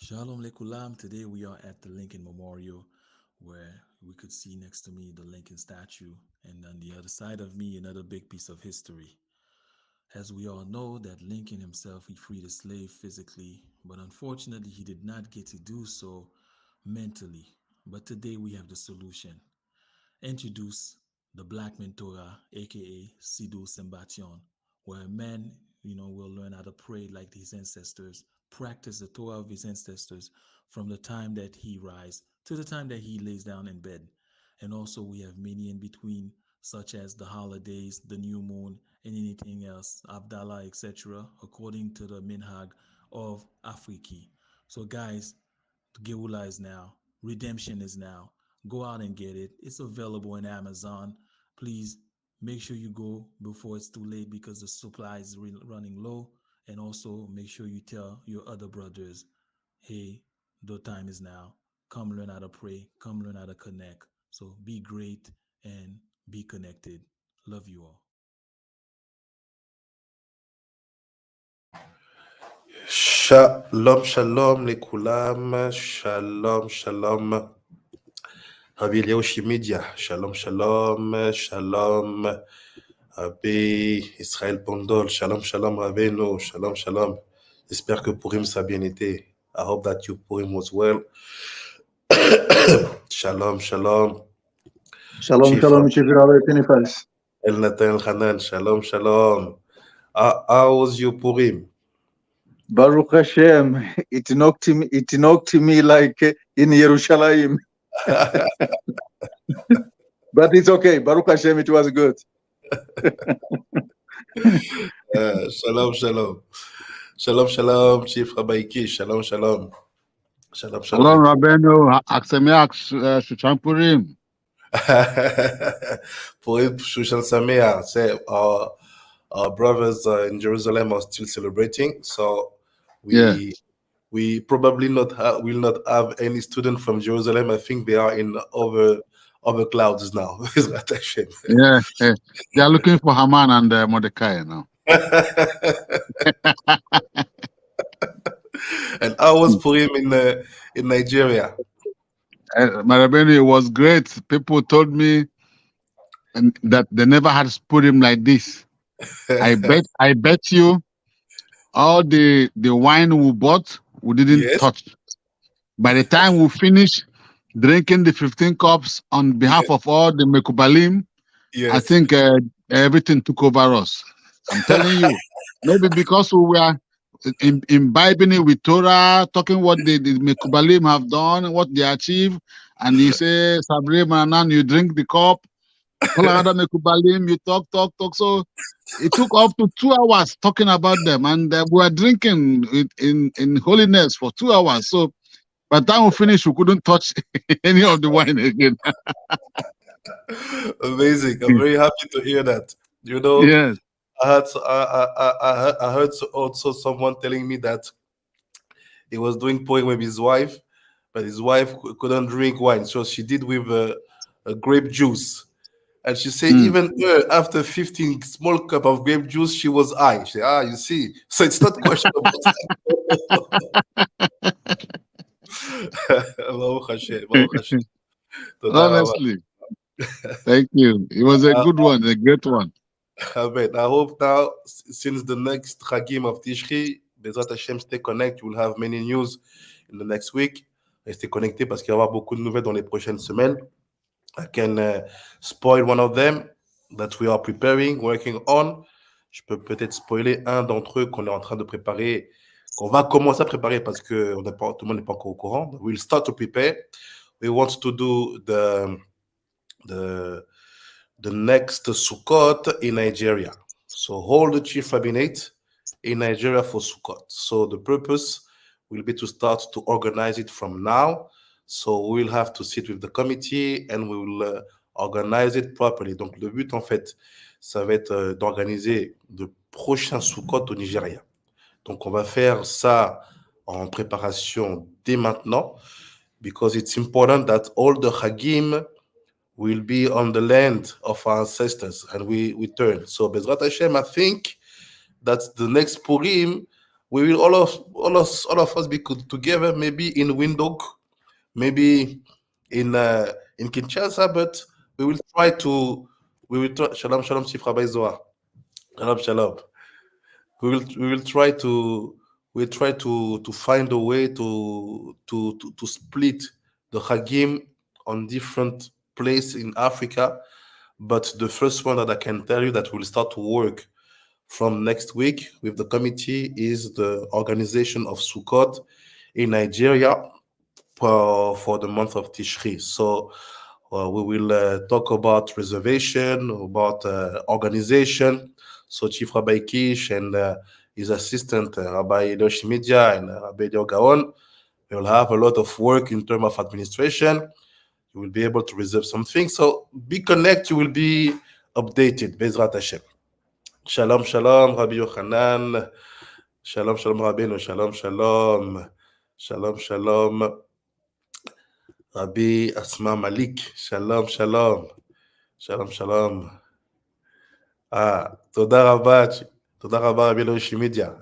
Shalom Lekulam. Today we are at the Lincoln Memorial where we could see next to me the Lincoln statue and on the other side of me another big piece of history. As we all know that Lincoln himself he freed a slave physically, but unfortunately he did not get to do so mentally. But today we have the solution. Introduce the Black Mentora, aka Sidu Sembation, where a man, will learn how to pray like his ancestors, practice the Torah of his ancestors from the time that he rise to the time that he lays down in bed. And also we have many in between, such as the holidays, the new moon, and anything else, Abdallah, etc., according to the minhag of Afriki. So guys, Geula is now. Redemption is now. Go out and get it. It's available in Amazon. Please make sure you go before it's too late because the supply is running low. And also make sure you tell your other brothers, hey, the time is now. Come learn how to pray. Come learn how to connect. So be great and be connected. Love you all. Shalom, shalom, les koulam. Shalom, shalom. Rabbi Léoshi Media. Shalom, shalom, shalom. Rabbi Israël Pondol. Shalom, shalom, Rabbeinu. Shalom, shalom. J'espère que Purim ça a bien été. I hope that your Purim was well. Shalom, shalom. Shalom, Chief shalom, Chief Rabbi Pinifex. El Natan El Hanan. Shalom, shalom. How was your Purim? Baruch Hashem, it knocked me like in Yerushalayim. But it's okay. Baruch Hashem, it was good. Shalom, shalom. Shalom, shalom, Chief Rabbi Kish. Shalom, shalom. Shalom, shalom. Shalom, Rabbeinu. Aksemeach Shushan Purim. Purim Shushan Sameach. Say our brothers in Jerusalem are still celebrating, so we probably will not have any student from Jerusalem. I think they are in over clouds now. Yeah, they are looking for Haman and Mordecai now. And I was Purim in Nigeria. My Rabbeinu, it was great. People told me that they never had Purim like this. I bet you all the wine we bought we didn't touch. By the time we finish drinking the 15 cups on behalf of all the Mekubalim, I think everything took over us. I'm telling you, maybe because we were imbibing it with Torah, talking what the Mekubalim have done, what they achieve, and you say, Sabri Manan, you drink the cup, all other Mekubalim, you talk. So it took up to 2 hours talking about them, and we were drinking in holiness for 2 hours. So by the time we finished, we couldn't touch any of the wine again. Amazing! I'm very happy to hear that. Yes. I heard also someone telling me that he was doing Purim with his wife, but his wife couldn't drink wine, so she did with a grape juice. And she said even her, after 15 small cup of grape juice, she was high. She said, you see, so it's not questionable. Honestly, thank you. It was a good one, a great one. I hope now, since the next Chagim of Tishri, Bezrat Hashem, stay connected. We'll have many news in the next week. Restez connectés parce qu'il va y avoir beaucoup de nouvelles dans les prochaines semaines. I can spoil one of them that we are preparing, working on. Je peux peut-être spoiler un d'entre eux qu'on est en train de préparer, qu'on va commencer à préparer parce que tout le monde n'est pas encore au courant. We'll start to prepare. We want to do the next Sukkot in Nigeria. So hold the chief rabbinate in Nigeria for Sukkot. So the purpose will be to start to organize it from now. So we'll have to sit with the committee and we will organize it properly. Donc le but en fait, ça va être d'organiser le prochain Sukkot au Nigeria. Donc on va faire ça en préparation dès maintenant because it's important that all the Hagim will be on the land of our ancestors and we turn. So Bezrat Hashem, I think that the next Purim we will all of us be together, maybe in Windhoek, maybe in Kinshasa, but we will try to Shalom Shalom Chief Rabbi Zohar. Shalom Shalom. We will try to find a way to split the Hagim on different places in Africa. But the first one that I can tell you that will start to work from next week with the committee is the organization of Sukkot in Nigeria for the month of Tishri. So we will talk about reservation, about organization. So Chief Rabbi Kish and his assistant Rabbi Elosh Media and Rabbi Elio Gaon will have a lot of work in terms of administration. You will be able to reserve something. So be connect. You will be updated. Bezrat Hashem. Shalom, shalom, Rabbi Yochanan. Shalom, shalom, Rabbeinu. Shalom, shalom. Shalom, shalom. Rabbi Asma Malik. Shalom, shalom. Shalom, shalom. תודה רבה. תודה רבה, Rabbi Elosh Media.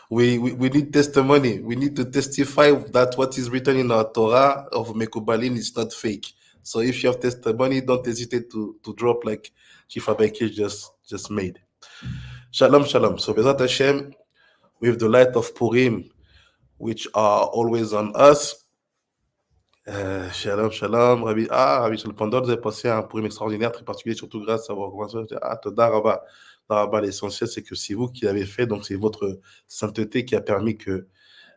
We need testimony. We need to testify that what is written in our Torah of Mekubalin is not fake. So if you have testimony, don't hesitate to drop like Chief Rabbi Kish just made. Shalom, shalom. So Bezrat Hashem, with the light of Purim, which are always on us. Shalom, shalom. Rabbi Shalpandor, vous avez passé un Purim extraordinaire, très particulier, surtout grâce à vos recommandations. Toda Rabba. Toda Rabba. L'essentiel, c'est que c'est vous qui l'avez fait, donc c'est votre sainteté qui a permis que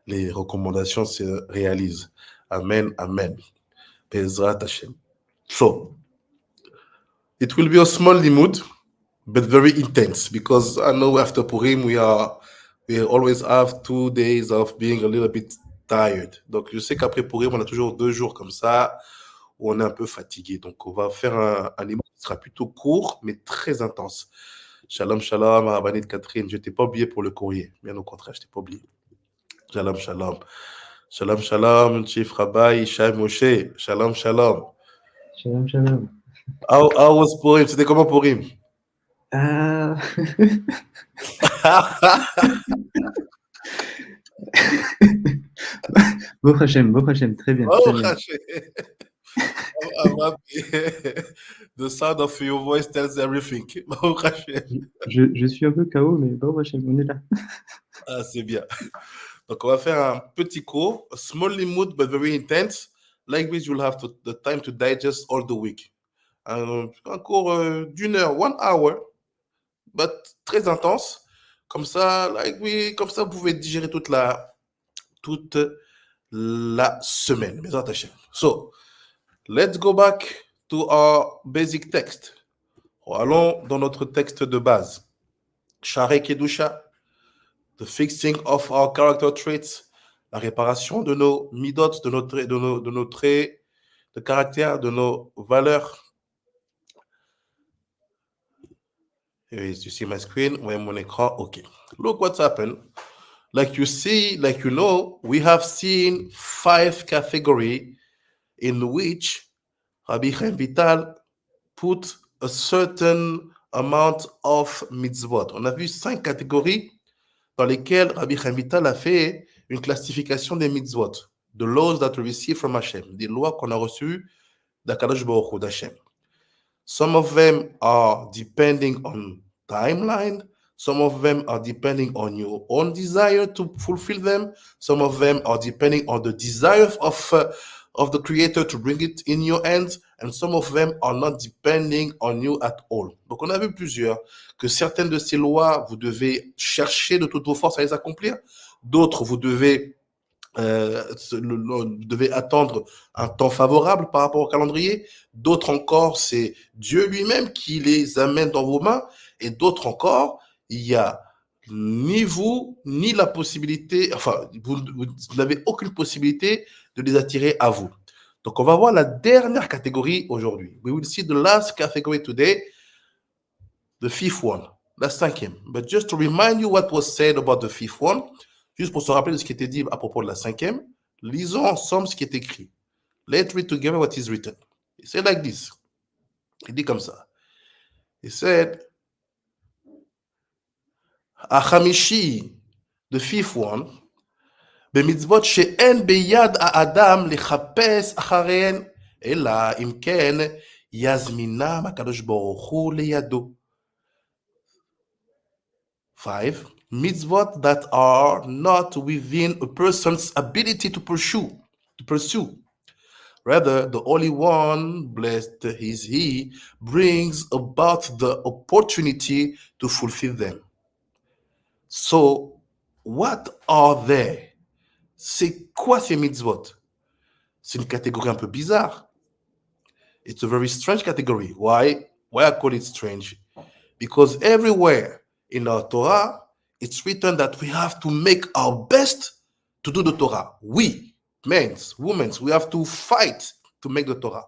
les recommandations se réalisent. Amen, amen. Bezrat Hashem. So, it will be a small limud, but very intense, because I know after Purim, we always have 2 days of being a little bit tired. Donc, je sais qu'après Purim, on a toujours 2 jours comme ça où on est un peu fatigué. Donc, on va faire un limud qui sera plutôt court, mais très intense. Shalom, shalom, Rabbanit Catherine. Je t'ai pas oublié pour le courrier. Bien au contraire, je t'ai pas oublié. Shalom, shalom. Shalom, shalom, Chief Rabbi Shai Moshe. Shalom, shalom. Shalom, shalom. How was Purim? C'était comment Purim? Baruch Hashem, très bien. Très bien. I'm happy. The sound of your voice tells everything. Baruch Hashem. Je suis un peu KO, mais Baruch Hashem, on est là. C'est bien. Donc, on va faire un petit cours, a small limud, but very intense. Like this, you'll have the time to digest all the week. Un cours d'1 heure, 1 hour, but très intense. Comme ça, comme ça, vous pouvez digérer toute la semaine. So, let's go back to our basic text. Allons dans notre texte de base. Shaarei Kedusha, the fixing of our character traits, la réparation de nos midot, de nos traits de caractère, de nos valeurs. Here is, you see my screen, ouais, mon écran, okay. Look what's happened. Like you see, like you know, we have seen 5 categories in which Rabbi Chaim Vital put a certain amount of mitzvot. On a vu 5 catégories dans lesquelles Rabbi Chaim Vital a fait une classification des mitzvot, the laws that we receive from Hashem, des lois qu'on a reçues d'Akadosh Baruch Hu, d'Hashem. Some of them are depending on timeline. Some of them are depending on your own desire to fulfill them. Some of them are depending on the desire of the Creator to bring it in your hands. And some of them are not depending on you at all. Donc, on a vu plusieurs, que certaines de ces lois, vous devez chercher de toutes vos forces à les accomplir. D'autres, vous devez attendre un temps favorable par rapport au calendrier. D'autres encore, c'est Dieu lui-même qui les amène dans vos mains. Et d'autres encore, il y a ni vous, ni la possibilité, enfin, vous n'avez aucune possibilité de les attirer à vous. Donc, on va voir la dernière catégorie aujourd'hui. We will see the last category today, the 5th one, la 5e. But just to remind you what was said about the 5th one, juste pour se rappeler de ce qui était dit à propos de la 5e, lisons ensemble ce qui est écrit. Let's read together what is written. He said like this. Il dit comme ça. He said, Achamishi, The fifth one, במצוות שאין ביד האדם לחפש אחריהן, אלא אם כן יזמינם הקדוש ברוך הוא לידו. 5. Mitzvot that are not within a person's ability to pursue. Rather, the Holy One, blessed is He, brings about the opportunity to fulfill them. So, what are they? C'est quoi ces mitzvot? C'est une catégorie un peu bizarre. It's a very strange category. Why I call it strange? Because everywhere in our Torah, it's written that we have to make our best to do the Torah. We, men, women, we have to fight to make the Torah.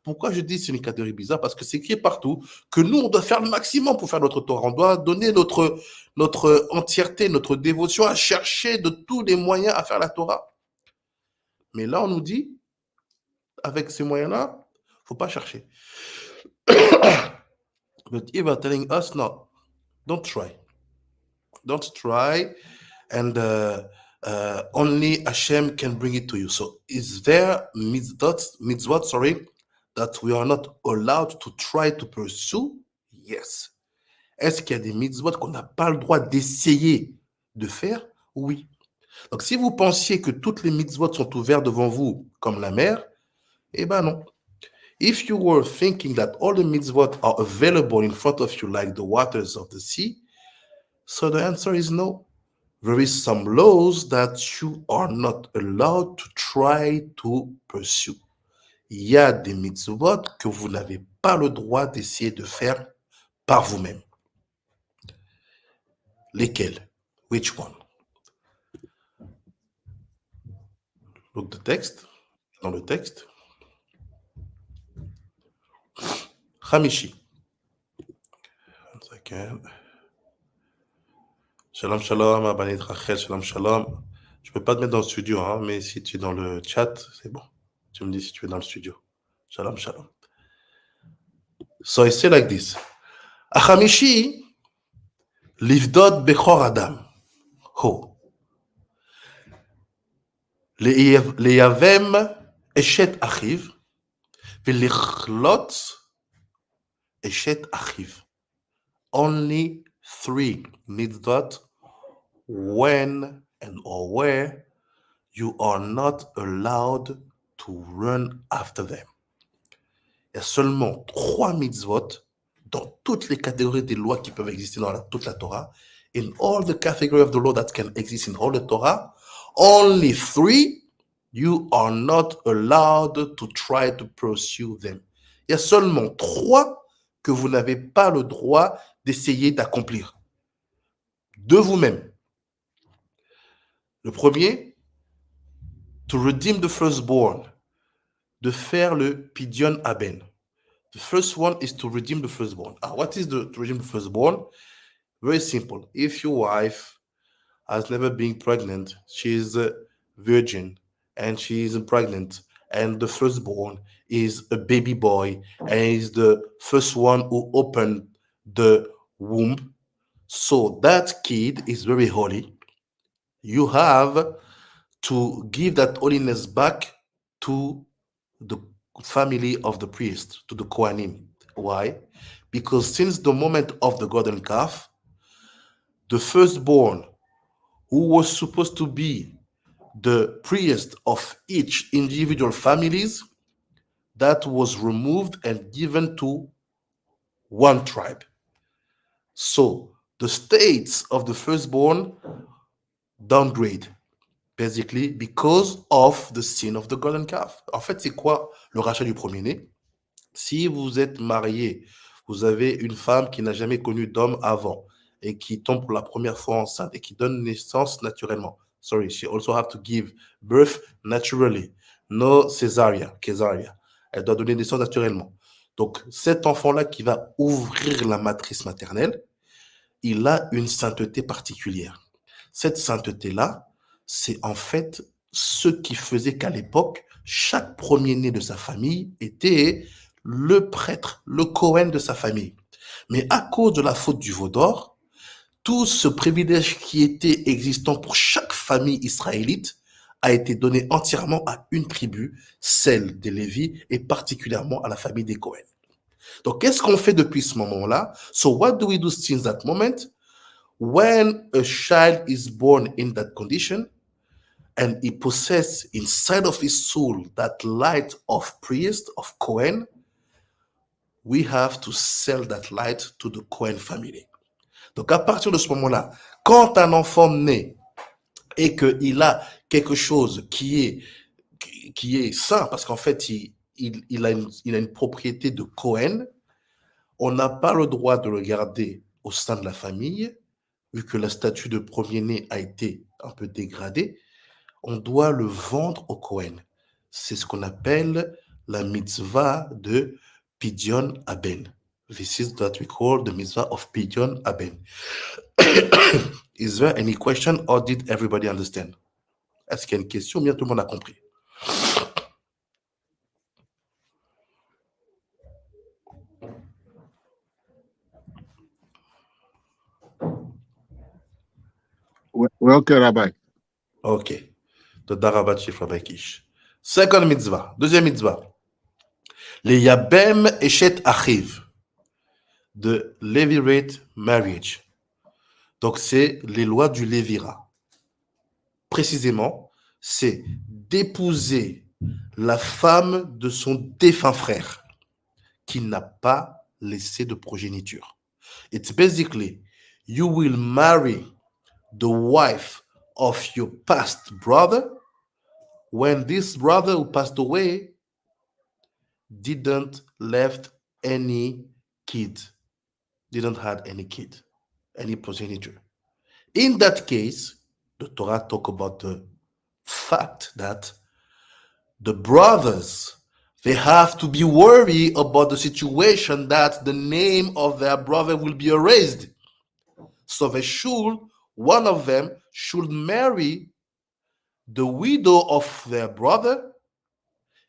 Pourquoi je dis c'est une catégorie bizarre? Parce que c'est écrit partout que nous, on doit faire le maximum pour faire notre Torah. On doit donner notre entièreté, notre dévotion à chercher de tous les moyens à faire la Torah. Mais là, on nous dit, avec ces moyens-là, il ne faut pas chercher. But if are telling us, no, don't try. Don't try, and only Hashem can bring it to you. So is there mitzvot, that we are not allowed to try to pursue? Yes. Est-ce qu'il y a des mitzvot qu'on n'a pas le droit d'essayer de faire? Oui. Donc si vous pensiez que toutes les mitzvot sont ouvertes devant vous comme la mer, eh ben non. If you were thinking that all the mitzvot are available in front of you like the waters of the sea, so the answer is no. There is some laws that you are not allowed to try to pursue. Il y a des mitzvot que vous n'avez pas le droit d'essayer de faire par vous-même. Lesquels? Which one? Look the text. Dans le texte. Hamishi. One second. Shalom, shalom, Abanit Rachel, shalom, shalom. Je ne peux pas te mettre dans le studio, hein, mais si tu es dans le chat, c'est bon. Tu me dis si tu es dans le studio. Shalom, shalom. So I say like this. Achamishi, livdot bechor adam. Ho. Leyavem eshet achiv. Velichlot eshet achiv. Only 3 mitzvot when and or where you are not allowed to run after them. Il y a seulement 3 mitzvot dans toutes les catégories des lois qui peuvent exister dans toute la Torah. In all the categories of the law that can exist in all the Torah, only 3 you are not allowed to try to pursue them. Il y a seulement 3 que vous n'avez pas le droit d'essayer d'accomplir de vous-même. Le premier, to redeem the firstborn, de faire le pidyon aben. The first one is to redeem the firstborn. What is to redeem the firstborn? Very simple. If your wife has never been pregnant, she is a virgin, and she is pregnant, and the firstborn is a baby boy, and is the first one who opened the womb. So that kid is very holy. You have to give that holiness back to the family of the priest, to the Kohanim. Why? Because since the moment of the golden calf, the firstborn, who was supposed to be the priest of each individual families, that was removed and given to one tribe. So the states of the firstborn downgrade, basically because of the sin of the golden calf. En fait, c'est quoi le rachat du premier-né? Si vous êtes marié, vous avez une femme qui n'a jamais connu d'homme avant et qui tombe pour la première fois enceinte et qui donne naissance naturellement. Sorry, she also have to give birth naturally. No césarienne. Elle doit donner naissance naturellement. Donc, cet enfant-là qui va ouvrir la matrice maternelle, il a une sainteté particulière. Cette sainteté-là, c'est en fait ce qui faisait qu'à l'époque, chaque premier-né de sa famille était le prêtre, le Kohen de sa famille. Mais à cause de la faute du veau d'or, tout ce privilège qui était existant pour chaque famille israélite a été donné entièrement à une tribu, celle des Lévis, et particulièrement à la famille des Cohen. Donc, qu'est-ce qu'on fait depuis ce moment-là? So, what do we do since that moment? When a child is born in that condition, and he possesses inside of his soul that light of priest, of Cohen, we have to sell that light to the Cohen family. Donc, à partir de ce moment-là, quand un enfant naît et qu'il a quelque chose qui est sain, parce qu'en fait, il a une propriété de Cohen, on n'a pas le droit de le garder au sein de la famille, vu que la statut de premier-né a été un peu dégradée. On doit le vendre au Cohen. C'est ce qu'on appelle la mitzvah de Pidyon Aben. This is what we call the mitzvah of Pidyon Aben. Is there any question or did everybody understand? Est-ce qu'il y a une question ou bien tout le monde a compris? We're okay, Rabbi. Ok. Toda Rabba Chief Rabbi Kish. Second mitzvah. Deuxième mitzvah. Les Yabem Eshet Achiv. De Levirate Marriage. Donc, c'est les lois du Lévira. Précisément, c'est d'épouser la femme de son défunt frère qui n'a pas laissé de progéniture. It's basically, you will marry the wife of your past brother when this brother who passed away didn't left any kid, didn't had any kid, any progenitor. In that case, the Torah talk about the fact that the brothers, they have to be worried about the situation that the name of their brother will be erased. So they should, one of them should marry the widow of their brother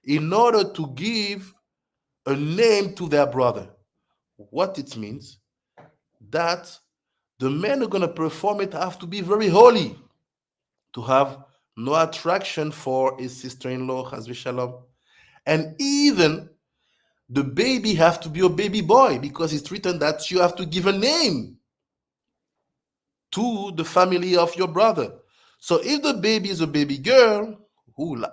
in order to give a name to their brother. What it means? That the men who are going to perform it have to be very holy, to have no attraction for his sister-in-law, Chazvi Shalom. And even the baby have to be a baby boy because it's written that you have to give a name to the family of your brother. So if the baby is a baby girl, hula.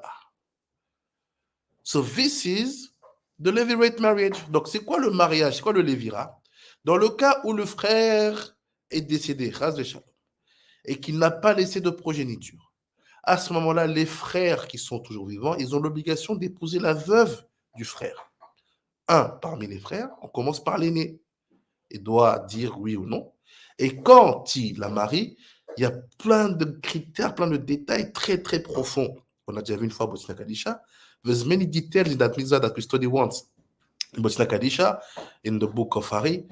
So this is the Levirate marriage. Donc c'est quoi le mariage? C'est quoi le Lévira? Dans le cas où le frère est décédé, Chazvi Shalom, et qu'il n'a pas laissé de progéniture, à ce moment-là, les frères qui sont toujours vivants, ils ont l'obligation d'épouser la veuve du frère. Un parmi les frères, on commence par l'aîné. Il doit dire oui ou non. Et quand il la marie, il y a plein de critères, plein de détails très, très profonds. On a déjà vu une fois Botsina Kadisha. There's many details in that mitzvah that we study once. In Botsina Kadisha, in the book of Hari.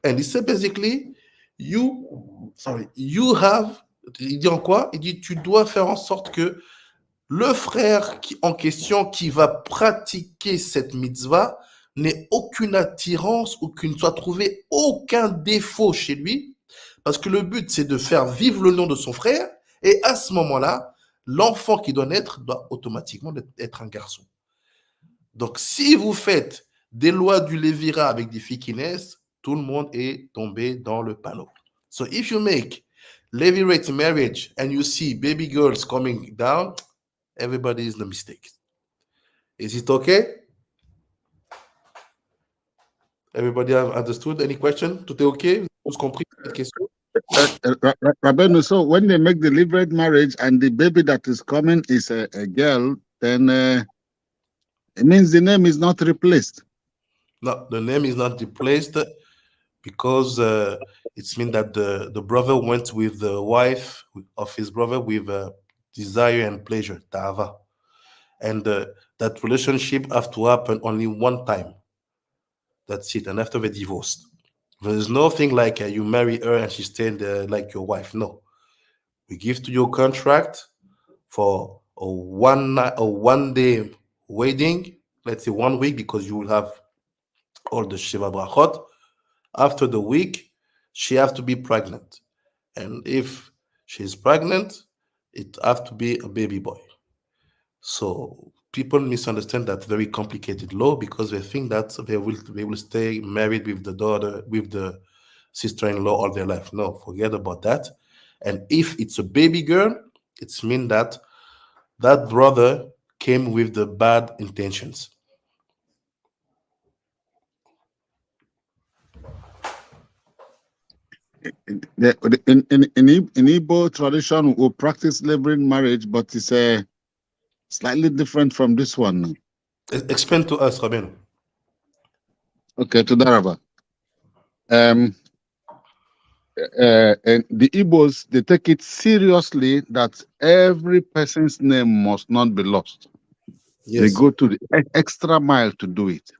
And he said basically, you have, il dit en quoi? Il dit, tu dois faire en sorte que le frère en question qui va pratiquer cette mitzvah n'ait aucune attirance ou qu'il ne soit trouvé aucun défaut chez lui, parce que le but, c'est de faire vivre le nom de son frère, et à ce moment-là, l'enfant qui doit naître doit automatiquement être un garçon. Donc, si vous faites des lois du Lévira avec des filles qui naissent, tout le monde est tombé dans le panneau. So, if you make Levirate marriage and you see baby girls coming down, everybody is the mistake. Is it okay? Everybody have understood? Any question? Tout est okay? Vous avez compris cette question? Rabbeinu, so when they make the Levirate marriage and the baby that is coming is a girl, then it means the name is not replaced. No, the name is not replaced because it means that the brother went with the wife of his brother with desire and pleasure, ta'ava. And that relationship have to happen only one time. That's it. And after the divorce, there's nothing like you marry her and she stays like your wife. No. We give to you a contract for a one day wedding, let's say 1 week, because you will have all the Shiva Brachot. After the week, she have to be pregnant. And if she's pregnant, it have to be a baby boy. So people misunderstand that very complicated law because they think that they will stay married with the daughter, with the sister-in-law all their life. No, forget about that. And if it's a baby girl, it's mean that that brother came with the bad intentions. In Igbo tradition, we practice neighboring marriage, but it's slightly different from this one. Explain to us, Rabin. Okay, to Daraba. And the Igbos, they take it seriously that every person's name must not be lost. They Yes. go to the extra mile to do it,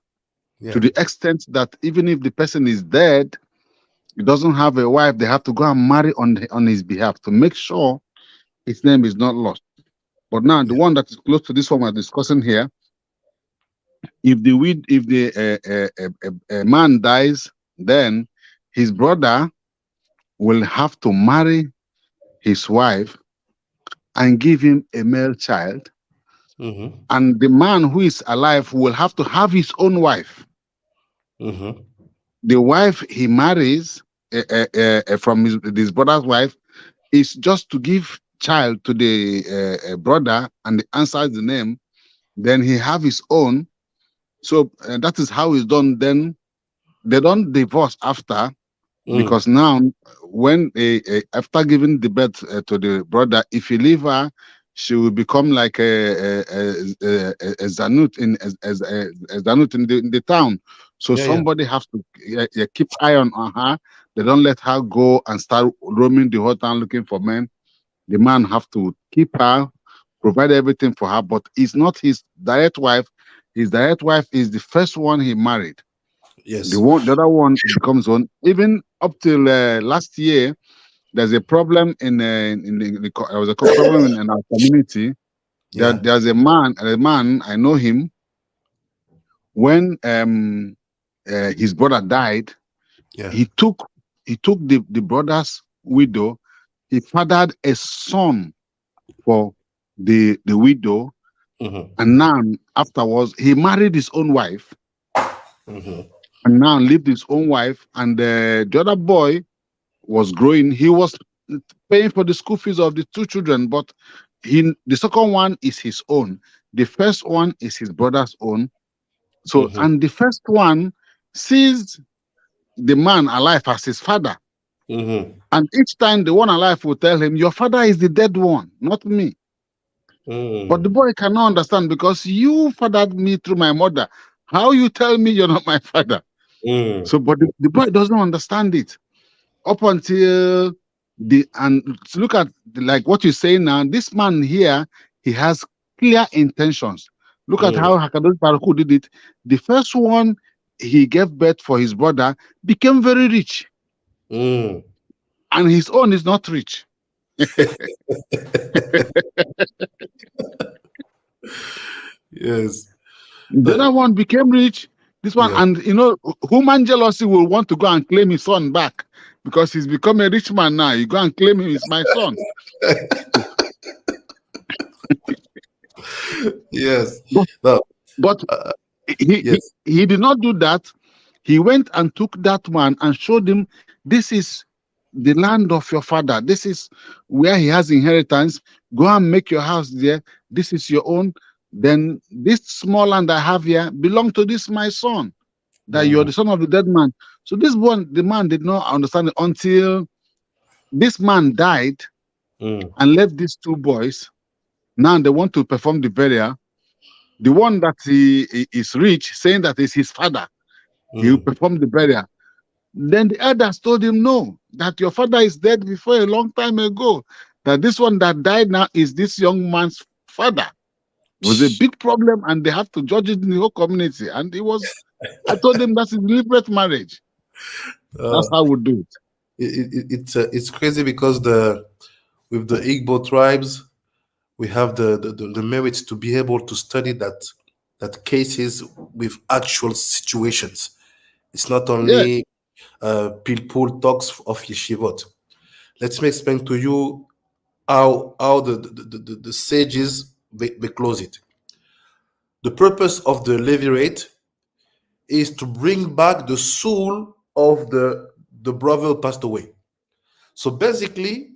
Yeah. to the extent that even if the person is dead, he doesn't have a wife, they have to go and marry on his behalf to make sure his name is not lost. But now, the one that is close to this one we're discussing here, if the man dies, then his brother will have to marry his wife and give him a male child. Mm-hmm. And the man who is alive will have to have his own wife. Mm-hmm. The wife he marries from his brother's wife is just to give child to the brother, and he answers the name. Then he have his own. So that is how it's done. Then they don't divorce after, Mm. because now when after giving the birth to the brother, if you leave her, she will become like a zanut a zanut in the town. So Yeah, yeah. somebody has to keep eye on her. They don't let her go and start roaming the whole town looking for men. The man have to keep her, provide everything for her, but it's not his direct wife. His direct wife is the first one he married. Yes. The other one becomes one. Even up till last year, there's a problem there was a problem in our community. Yeah. There's a man I know him. When his brother died, Yeah. he took the brother's widow. He fathered a son for the widow, Mm-hmm. and now afterwards he married his own wife, Mm-hmm. and now lived his own wife. And the other boy was growing. He was paying for the school fees of the two children, but the second one is his own. The first one is his brother's own. So, Mm-hmm. and the first one sees the man alive as his father. Mm-hmm. And each time the one alive will tell him, "Your father is the dead one, not me." But Mm. the boy cannot understand, because you fathered me through my mother. How you tell me you're not my father? Mm. So, but the boy doesn't understand it up until look at like what you're saying now. This man here, he has clear intentions. Look at Mm. how Hakadosh Baruch Hu did it. The first one he gave birth for his brother became very rich, Mm. and his own is not rich. Yes. The Uh, other one became rich. This one, yeah. and human jealousy will want to go and claim his son back, because he's become a rich man now. You go and claim him, is my son. Yes. But, No. but Uh, he, he yes. he did not do that. He went and took that man and showed him, this is the land of your father. This is where he has inheritance. Go and make your house there. This is your own. Then this small land I have here belong to this my son, that you're Mm. the son of the dead man. So this one, the man did not understand it until this man died Mm. and left these two boys. Now they want to perform the burial. The one that he is rich, saying that is his father, he will Mm. perform the burial. Then the elders told him, no, that your father is dead before a long time ago. That this one that died now is this young man's father. It was a Psh. big problem, and they have to judge it in the whole community. And I told them that's a deliberate marriage. Uh, That's how we do it. it's crazy because the with the Igbo tribes we have the merit to be able to study that cases with actual situations. It's not Yeah. only Pilpul talks of yeshivot. Let me explain to you how the sages they close it. The purpose of the levirate is to bring back the soul of the brother who passed away. So basically,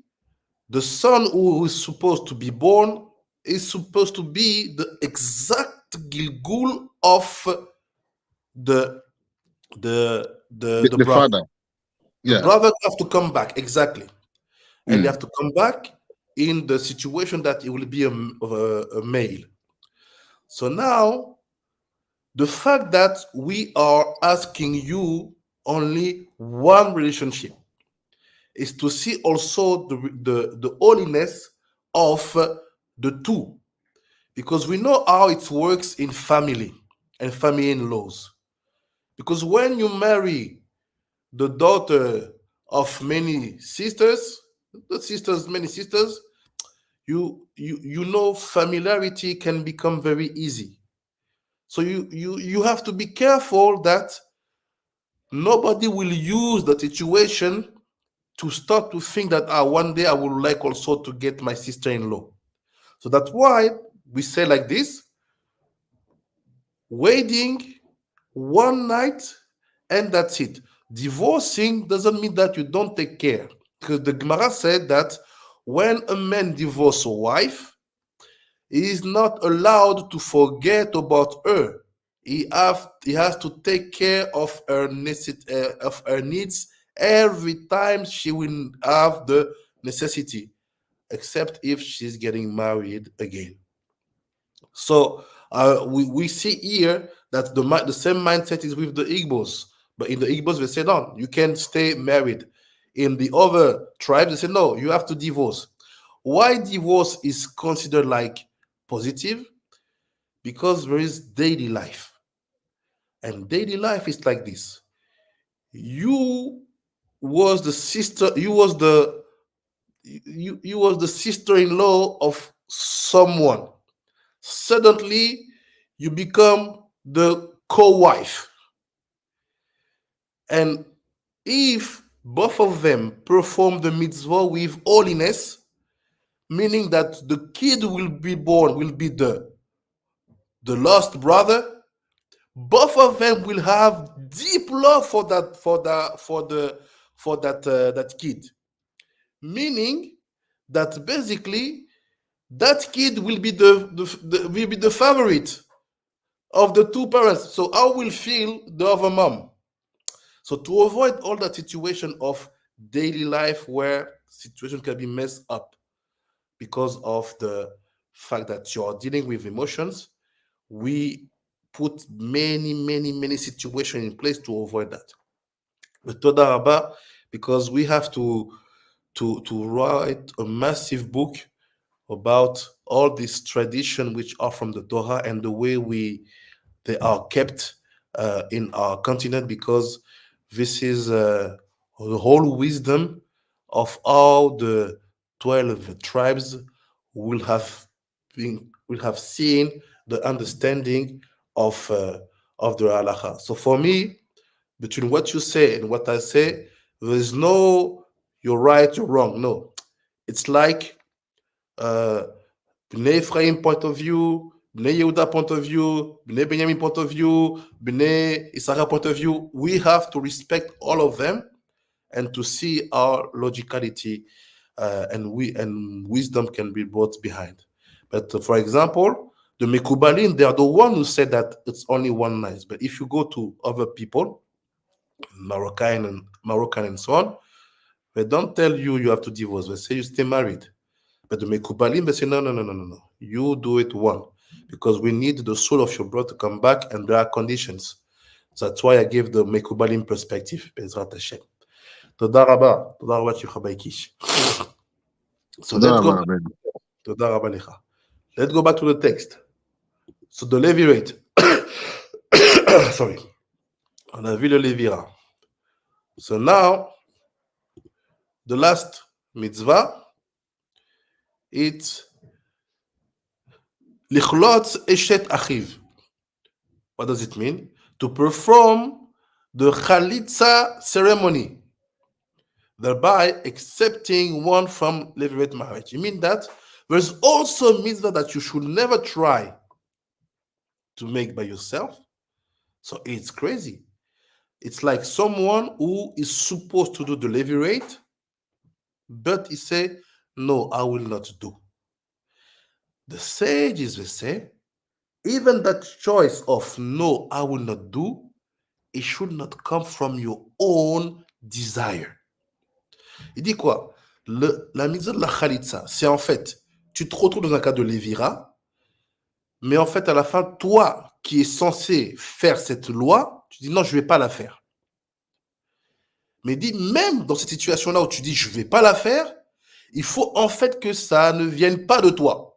the son who is supposed to be born is supposed to be the exact gilgul of the the The brother. father. The Yeah. brother have to come back exactly, and they Mm. have to come back in the situation that it will be a male. So now the fact that we are asking you only one relationship is to see also the holiness of the two, because we know how it works in family and family in laws. Because when you marry the daughter of many sisters, many sisters, you know familiarity can become very easy. So you have to be careful that nobody will use the situation to start to think that one day I would like also to get my sister-in-law. So that's why we say like this: wedding one night and that's it. Divorcing doesn't mean that you don't take care, because the Gemara said that when a man divorces a wife, he is not allowed to forget about her. He has to take care of of her needs every time she will have the necessity, except if she's getting married again. So we see here that the same mindset is with the Igbos, but in the Igbos they say no, you can't stay married. In the other tribes they say no, you have to divorce. Why divorce is considered like positive? Because there is daily life, and daily life is like this: you was the sister, you was the sister-in-law of someone. Suddenly you become the co-wife, and if both of them perform the mitzvah with holiness, meaning that the kid will be born will be the lost brother, both of them will have deep love for that kid, meaning that basically that kid will be will be the favorite of the two parents. So how will feel the other mom? So to avoid all that situation of daily life where situation can be messed up because of the fact that you're dealing with emotions, we put many situations in place to avoid that. But Toda Rabba, because we have to write a massive book about all these traditions which are from the Torah and the way they are kept in our continent, because this is the whole wisdom of how the 12 tribes will have seen the understanding of the halacha. So for me, between what you say and what I say, there is no you're right, you're wrong. No, it's like uh, Bnei Ephraim point of view, Bnei Yehuda point of view, Bnei Benjamin point of view, Bnei Issachar point of view. We have to respect all of them and to see our logicality and wisdom can be brought behind. But for example, the Mekubalin, they are the one who said that it's only one night. But if you go to other people, Moroccan and so on, they don't tell you you have to divorce. They say you stay married. But the Mekubalim, they say, no, no, no, no, no, no. You do it one. Because we need the soul of your brother to come back, and there are conditions. So that's why I gave the Mekubalim perspective. Bezrat Hashem. Toda rabba. Toda rabba Chicha Kish. So Toda let's go Rabbi back. Rabbeinu. Toda rabba lecha. Let's go back to the text. So the Levirate. Sorry. On a vu le Levira. So now, the last mitzvah, it's Lichlot Eshet Achiv. What does it mean? To perform the Chalitza ceremony, thereby accepting one from levirate marriage. It means that there's also a mitzvah that you should never try to make by yourself. So it's crazy. It's like someone who is supposed to do the levirate, but he say, no, I will not do. The sages will say, even that choice of no, I will not do, it should not come from your own desire. Il dit quoi? La mitzvah de la Khalitsa, c'est en fait, tu te retrouves dans un cas de Lévira, mais en fait, à la fin, toi qui es censé faire cette loi, tu dis non, je ne vais pas la faire. Mais dit, même dans cette situation-là où tu dis je ne vais pas la faire, il faut en fait que ça ne vienne pas de toi.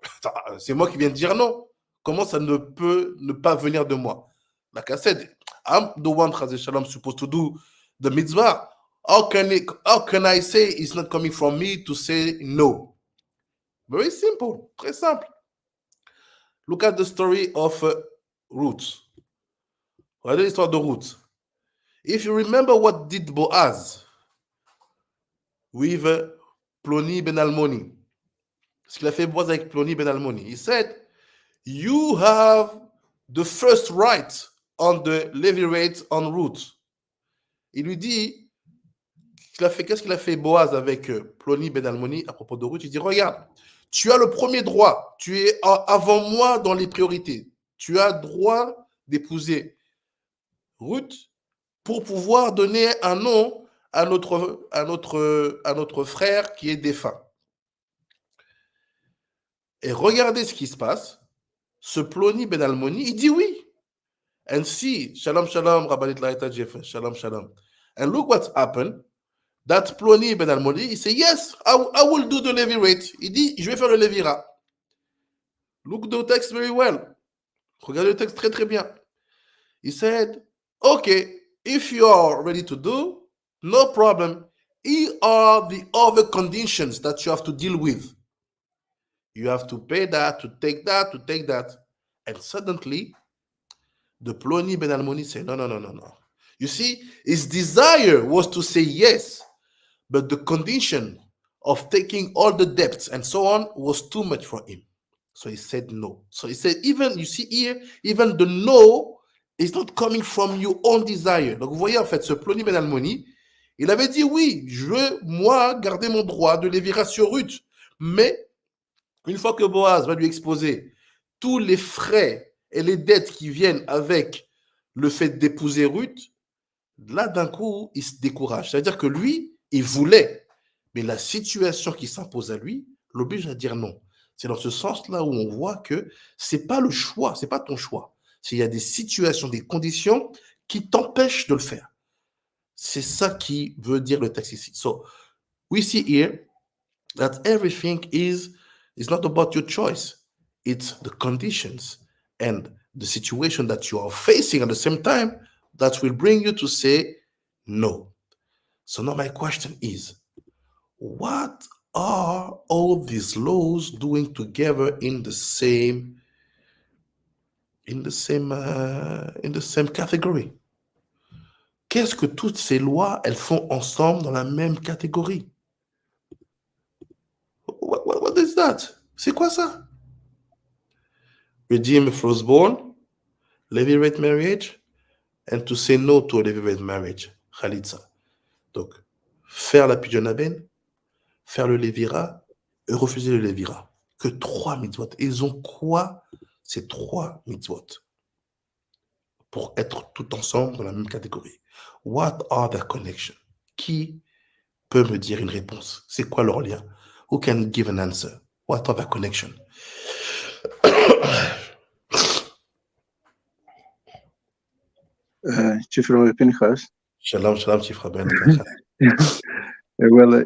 C'est moi qui viens de dire non. Comment ça ne peut ne pas venir de moi? Like I said, I'm the one, Chazé Shalom, supposed to do the mitzvah. How can I say it's not coming from me to say no? Very simple, très simple. Look at the story of Ruth. Regardez l'histoire de Ruth. If you remember what did Boaz with Ploni Ben Almoni, ce qu'il a fait Boaz avec Ploni Ben Almoni, he said, you have the first right on the levirate on Ruth. Il lui dit, qu'est-ce qu'il a fait Boaz avec Ploni Ben Almoni à propos de Ruth? Il dit, regarde, tu as le premier droit, tu es avant moi dans les priorités. Tu as droit d'épouser Ruth pour pouvoir donner un nom à notre frère qui est défunt. Et regardez ce qui se passe. Ce Ploni Ben Almoni, il dit oui. And see, shalom, shalom, Rabbanit Laïta Jeff, shalom, shalom. And look what happened. That Ploni Ben Almoni, he said, yes, I will do the levirate. Il dit, je vais faire le levira. Look the text very well. Regardez le texte très, très bien. He said, okay, if you are ready to do, no problem. Here are the other conditions that you have to deal with. You have to pay that, to take that, to take that. And suddenly, the Ploni Ben Almoni said, no. You see, his desire was to say yes, but the condition of taking all the debts and so on was too much for him. So he said no. So he said, even, you see here, even the no is not coming from your own desire. Donc vous voyez en fait, ce Ploni Ben Almoni, il avait dit oui, je veux moi garder mon droit de lévira sur Ruth. Mais une fois que Boaz va lui exposer tous les frais et les dettes qui viennent avec le fait d'épouser Ruth, là d'un coup, il se décourage. C'est-à-dire que lui, il voulait, mais la situation qui s'impose à lui l'oblige à dire non. C'est dans ce sens-là où on voit que c'est pas le choix, c'est pas ton choix. Il y a des situations, des conditions qui t'empêchent de le faire. C'est ça qui veut dire le texte ici. So, we see here that everything is not about your choice. It's the conditions and the situation that you are facing at the same time that will bring you to say no. So now my question is, what are all these laws doing together in the same category? Qu'est-ce que toutes ces lois, elles font ensemble dans la même catégorie? What is that? C'est quoi ça? Redeem firstborn, levirate marriage, and to say no to a levirate marriage, Khalitsa. Donc, faire la pidjonaben, faire le lévira et refuser le lévira. Que 3 mitzvot. Ils ont quoi, ces 3 mitzvot, pour être tout ensemble dans la même catégorie? What are their connections? Qui peut me dire une réponse? C'est quoi leur lien? Who can give an answer? What are their connections? Chief Rabbi Pinchas. Shalom, Chief Rabbi. Well,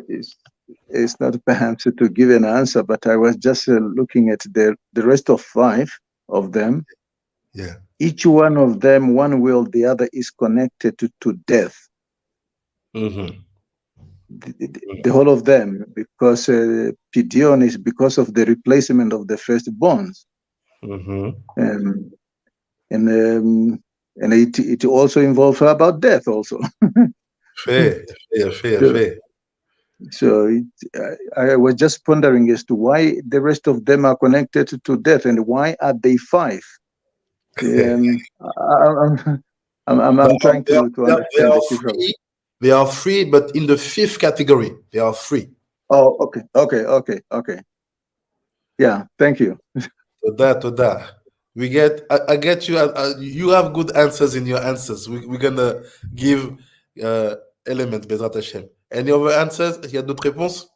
it's not perhaps to give an answer, but I was just looking at the rest of 5 of them. Yeah. Each one of them, one will, the other is connected to death. Mm-hmm. The whole of them, because Pidyon is because of the replacement of the firstborns. Mm-hmm. And and it also involves about death also. Fair. So, so I was just pondering as to why the rest of them are connected to death, and why are they 5? I'm trying to understand the Shifra. They are free, but in the 5th category, they are free. Oh, okay. Yeah, thank you. Toda. We get, I get you. You have good answers in your answers. We're gonna give elements, Bezrat Hashem. Any other answers? Il y a d'autres réponses?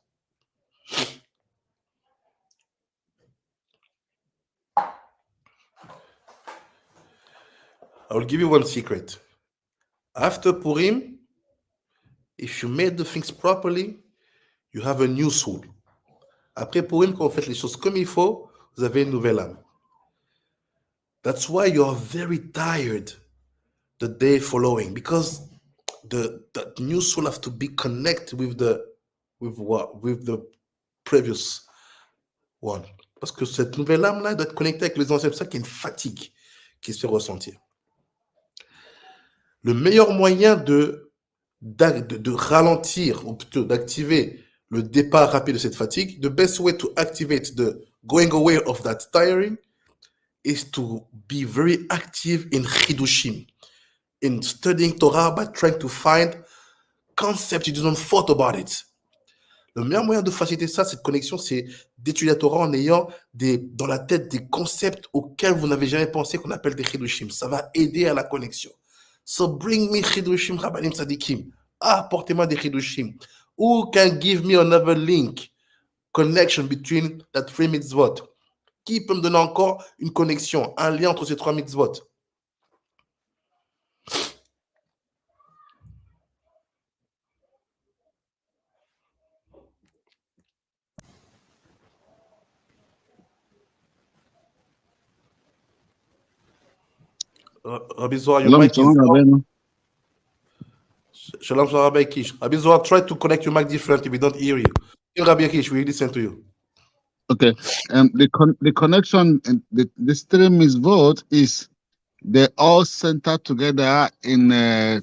I will give you one secret. After Purim, if you made the things properly, you have a new soul. Après Purim, quand vous faites les choses comme il faut, vous avez une nouvelle âme. That's why you are very tired the day following, because the new soul have to be connected with the previous one. Parce que cette nouvelle âme-là doit être connectée avec les anciens. C'est ça qu'il y a une fatigue qui se fait ressentir. Le meilleur moyen de ralentir, ou plutôt d'activer le départ rapide de cette fatigue, the best way to activate the going away of that tiring is to be very active in Chidushim, in studying Torah by trying to find concepts you didn't thought about it. Le meilleur moyen de faciliter ça, cette connexion, c'est d'étudier la Torah en ayant dans la tête des concepts auxquels vous n'avez jamais pensé, qu'on appelle des Chidushim. Ça va aider à la connexion. So bring me Chidushim Rabbanim Tzadikim. Apportez-moi des Chidushim. Who can give me another link, connection between that 3 mitzvot? Qui peut me donner encore une connexion, un lien entre ces 3 mitzvot? Rabbi Zohar, your mic is on. Shalom, Rabbi Kish. Rabbi Zohar, try to connect your mic differently. We don't hear you. Rabbi Kish, we listen to you. Okay. The connection, the stream is vote is they're all centered together in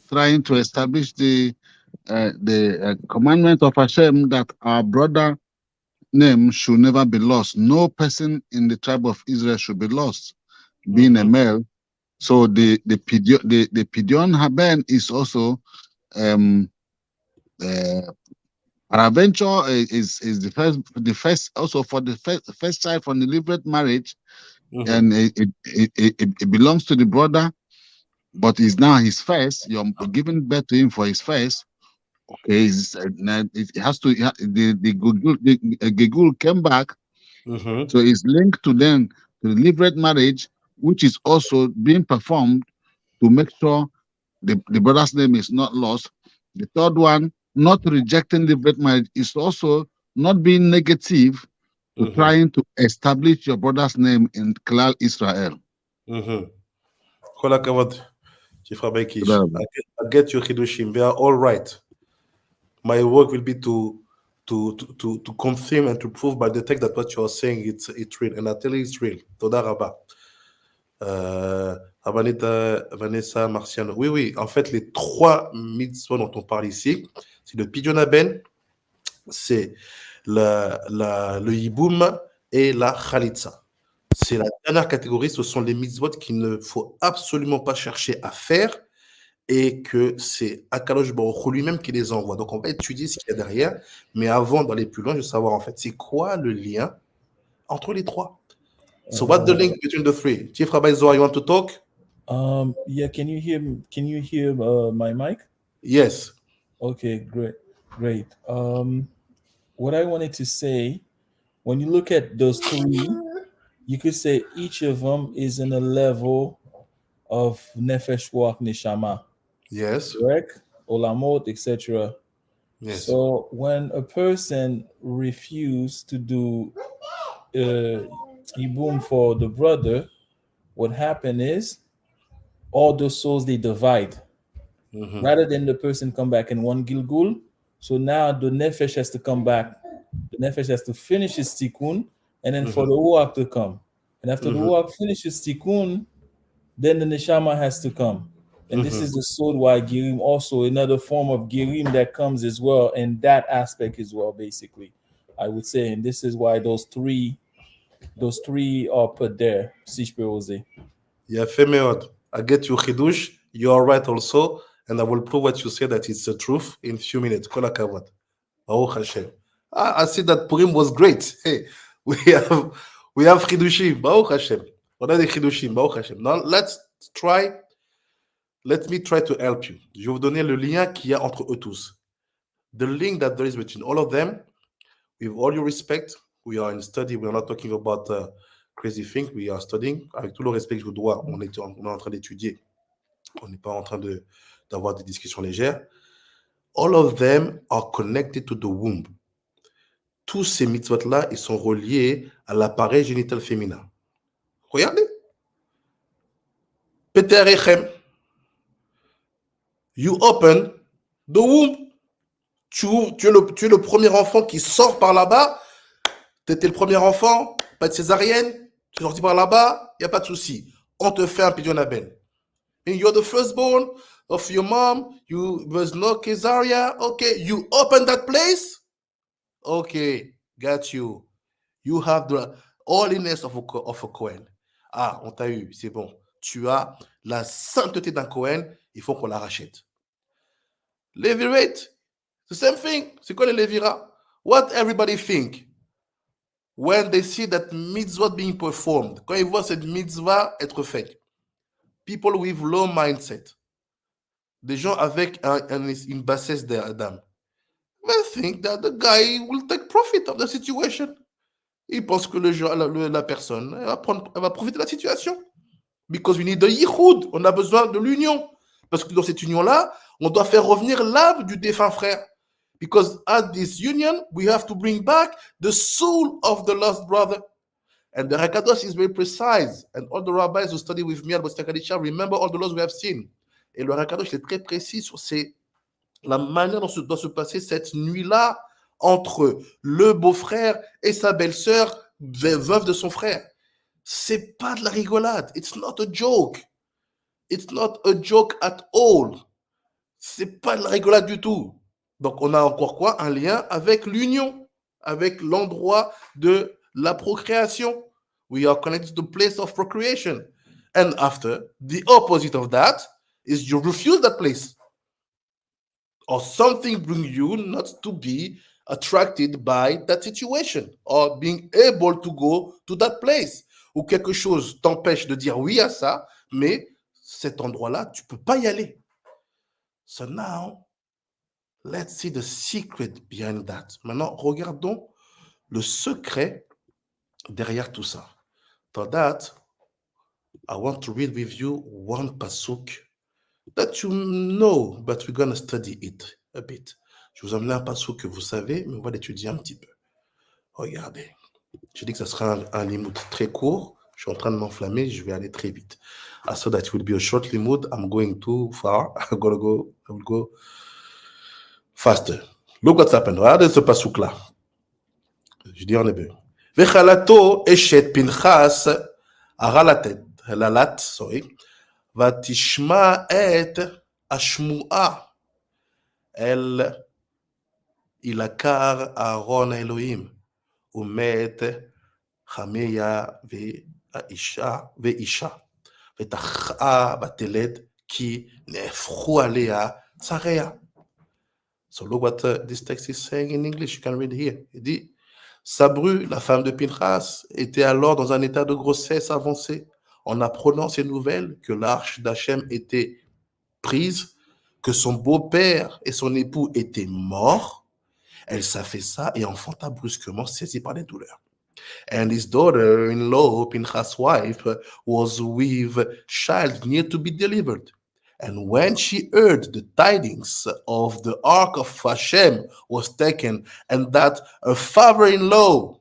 trying to establish the commandment of Hashem that our brother name should never be lost. No person in the tribe of Israel should be lost, being a male. So the Pidyon Haben is also Paraventure is the first also for the first child from the deliberate marriage, and it belongs to the brother, but is now his first. You're giving birth to him for his first. Okay, it has to the Gegul came back, so it's linked to then the deliberate marriage, which is also being performed to make sure the brother's name is not lost. The third one, not rejecting the birth marriage, is also not being negative to trying to establish your brother's name in Klal Israel. I get your Chidushim. They are all right. My work will be to confirm and to prove by the text that what you are saying it's real, and I tell you it's real. Toda Rabba. Vanessa Marciano. Oui. En fait, les 3 mitzvot dont on parle ici, c'est le Pidyon Haben, c'est le Yiboum et la Khalitza. C'est la dernière catégorie, ce sont les mitzvot qu'il ne faut absolument pas chercher à faire et que c'est Akadosh Baruch Hu lui-même qui les envoie. Donc, on va étudier ce qu'il y a derrière, mais avant d'aller plus loin, je veux savoir en fait, c'est quoi le lien entre les 3? So what's the link between the 3? Chief Rabbi Zohar, you want to talk? Yeah, can you hear my mic? Yes. Okay, great. What I wanted to say, when you look at those 3, you could say each of them is in a level of Nefesh Ruach Neshama. Yes. Correct? Olamot, etc. Yes. So when a person refuses to do Yibum for the brother, what happened is all those souls, they divide. Rather than the person come back in one Gilgul, so now the Nefesh has to come back. The Nefesh has to finish his Tikoun, and then for the Ruach to come. And after the Ruach finishes Tikoun, then the neshama has to come. And this is the sword why Girim also another form of Girim that comes as well in that aspect as well, basically. I would say, and this is why those three are put there. Si je peux oser. יפה מאוד. I get you חידוש, you are right also, and I will prove what you say that it's the truth in few minutes. כל הכבוד. ברוך השם. I see that Purim was great. Hey, we have חידושים, ברוך השם. On a des חידושים, ברוך השם. Now let me try to help you. Je vais vous donner le lien qu'il y a entre eux tous. The link that there is between all of them, with all your respect, we are in study, we are not talking about crazy things, we are studying. Avec tout le respect que je vous dois, on est en train d'étudier. On n'est pas en train d'avoir des discussions légères. All of them are connected to the womb. Tous ces mitzvot-là, ils sont reliés à l'appareil génital féminin. Regardez. Peterechem. You open the womb. Tu es le premier enfant qui sort par là-bas. Tu étais le premier enfant, pas de césarienne. Tu es sorti par là-bas, il n'y a pas de souci. On te fait un pidyon aben. And you're the firstborn of your mom. You was no cesarean. Okay, you open that place. Okay, got you. You have the holiness of a Cohen. Ah, on t'a eu, c'est bon. Tu as la sainteté d'un Cohen, il faut qu'on la rachète. Levirate, the same thing. C'est quoi les Levira? What everybody think when they see that mitzvah being performed, quand ils voient cette mitzvah être faite. People with low mindset. Des gens avec une bassesse d'âme. They think that the guy will take profit of the situation. Il pense que la personne elle va profiter de la situation. Because we need the yichud. On a besoin de l'union. Parce que dans cette union-là, on doit faire revenir l'âme du défunt frère. Because at this union, we have to bring back the soul of the lost brother. And the Hakadosh is very precise. And all the rabbis who study with me at Kadisha remember all the laws we have seen. Et le Hakadosh est très précis sur la manière dont doit se passer cette nuit-là entre le beau-frère et sa belle-sœur, veuve de son frère. C'est pas de la rigolade. It's not a joke. It's not a joke at all. C'est pas de la rigolade du tout. Donc, on a encore quoi? Un lien avec l'union, avec l'endroit de la procréation. We are connected to the place of procreation. And after, the opposite of that is you refuse that place. Or something brings you not to be attracted by that situation or being able to go to that place. Ou quelque chose t'empêche de dire oui à ça, mais cet endroit-là, tu ne peux pas y aller. So now, let's see the secret behind that. Maintenant, regardons le secret derrière tout ça. For that, I want to read with you one pasuk that you know, but we're going to study it a bit. Je vous emmène un pasuk que vous savez, mais on va l'étudier un petit peu. Regardez. Je dis que ça sera un limoud très court. Je suis en train de m'enflammer, je vais aller très vite. I saw that it will be a short limoud. I'm going too far. I will go faster. Look what's happened. Regardez ce pasuk-là. Je dis en hébreu. Vechalato eshet pinchas halalat, ותשמע את השמועה אל ילקר אהרון האלוהים ומת חמיה ואישה ותחעה ותלד כי נהפכו עליה צריה. So look what this text is saying in English. You can read here. Il dit, Sabru, la femme de Pinchas, était alors dans un état de grossesse avancée. En apprenant ces nouvelles que l'arche d'Hachem était prise, que son beau-père et son époux étaient morts, elle s'affaissa et enfanta brusquement, saisie par des douleurs. And his daughter-in-law, Pinchas' wife, was with child near to be delivered. And when she heard the tidings of the ark of Hashem was taken, and that her father-in-law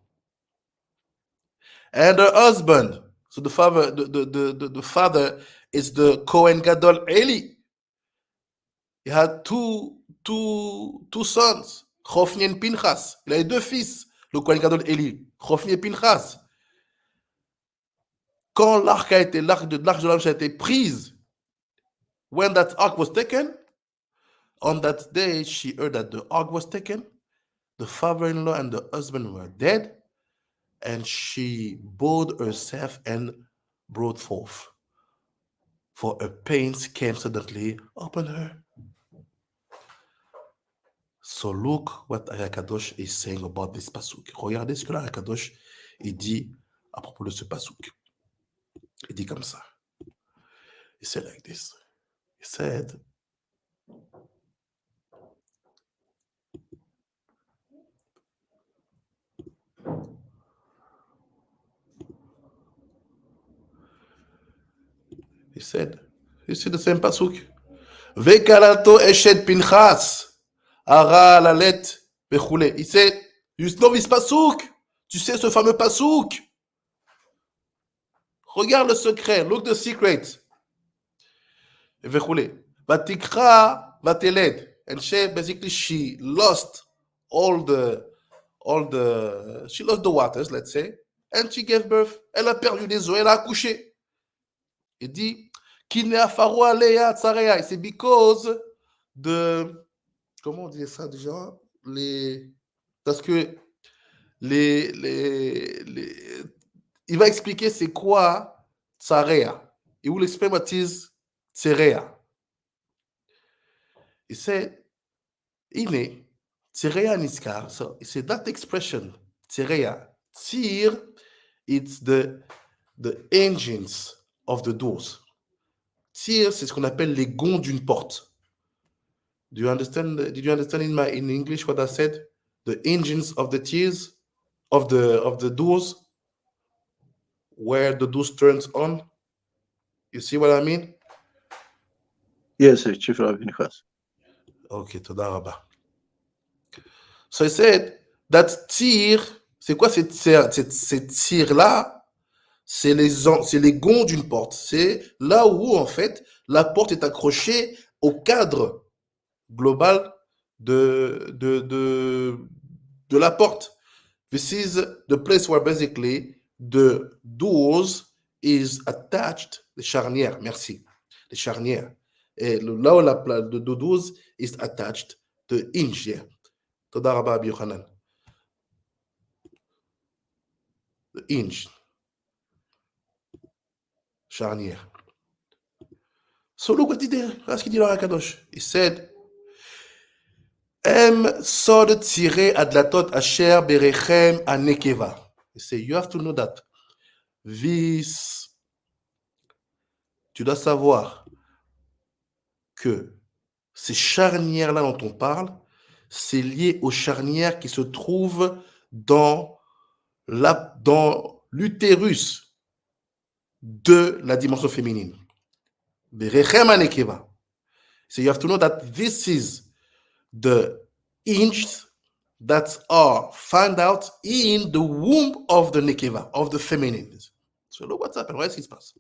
and her husband, so the father is the Kohen Gadol Eli. He had two sons, Chofni and Pinchas. Il avait deux fils, le Kohen Gadol Eli, Chofni et Pinchas. quand l'arche de l'Alliance a été prise, when that ark was taken, on that day she heard that the ark was taken, the father-in-law and the husband were dead, and she bowed herself and brought forth, for a pain came suddenly upon her. So look what Ayakadosh is saying about this pasuk. Regardez ce que Ayakadosh dit à propos de ce pasuk. Il dit comme ça. He said like this. He said, you see the same pasuk? Vekalato eshet pinchas, ara lalet bechule. He said, you know this pasuk? Tu sais ce fameux pasuk? Regarde le secret. Look the secret. Vechule. Vatikra vateled. And basically she lost she lost the waters, let's say, and she gave birth. Elle a perdu des eaux, elle a accouché. Il dit, c'est because de, comment on dit ça déjà? Parce que il va expliquer c'est quoi Tsareya. He will explain what is Tsereya. He said, Ine, Tsereya Niskar. So he said that expression, Tsereya, Tir, it's the engines of the doors. Tir, c'est ce qu'on appelle les gonds d'une porte. Did you understand in English what I said? The engines of the tiers of the doors, where the doors turns on. You see what I mean? Yes, Chief Rabbi Pinchas. Okay, toda rabba. So I said that tir, c'est quoi ces tirs-là? C'est les gonds d'une porte. C'est là où, en fait, la porte est accrochée au cadre global de la porte. This is the place where basically the doors is attached, les charnières, merci, les charnières. Et là où the doors is attached, the hinge here. Toda rabba Abi Yochanan. The hinge. Charnière. So look what he did. Ask qu'il dit dans Kadosh. He said, Em sod tiré adlatot asher berechem anekeva. He said, you have to know that this, tu dois savoir que ces charnières-là dont on parle, c'est lié aux charnières qui se trouvent dans l'utérus de la dimension féminine. Berechem anekeva. So you have to know that this is the hinges that are found out in the womb of the nekeva, of the feminine. So look what's happened. What is pass?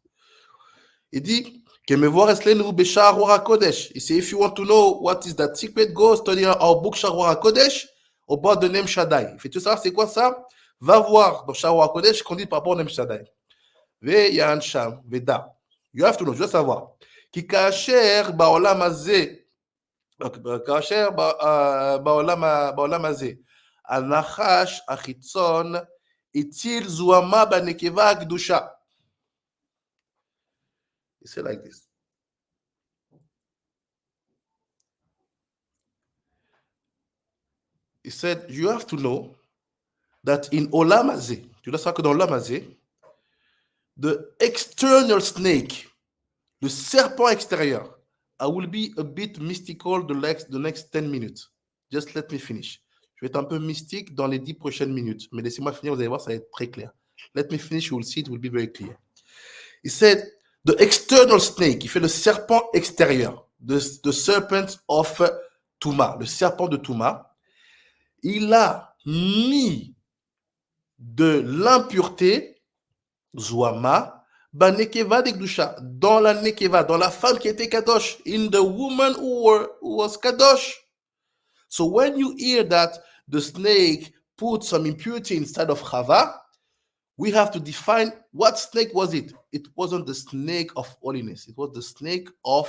Il dit que me voir eslenu beshar Kodesh. He said, if you want to know what is that secret, go study our book Shar Kodesh about the name Shaddai. Fait tu savoir c'est quoi ça? Va voir dans Shar Kodesh qu'on dit par rapport au name Shaddai. Ve yan sham veda. You have to know, je dois savoir. Ki kasher baolam hazeh. כאשר בעולם הזה, הנחש החיצון הציל זוהמה בנקבה הקדושה. He said like this. He said, you have to know that in Olam Hazeh, tu dois savoir que dans l'Olam Hazeh, the external snake, le serpent extérieur, I will be a bit mystical the next 10 minutes. Just let me finish. Je vais être un peu mystique dans les 10 prochaines minutes. Mais laissez-moi finir, vous allez voir, ça va être très clair. Let me finish, you will see, it will be very clear. He said, the external snake, il fait le serpent extérieur. The serpent of Touma, le serpent de Touma. Il a mis de l'impureté, Zouama, Nekeva de Kedusha, dans la Nekeva, dans la femme qui était Kadosh, in the woman who was Kadosh. So when you hear that the snake put some impurity inside of Chava, we have to define what snake was it. It wasn't the snake of holiness. It was the snake of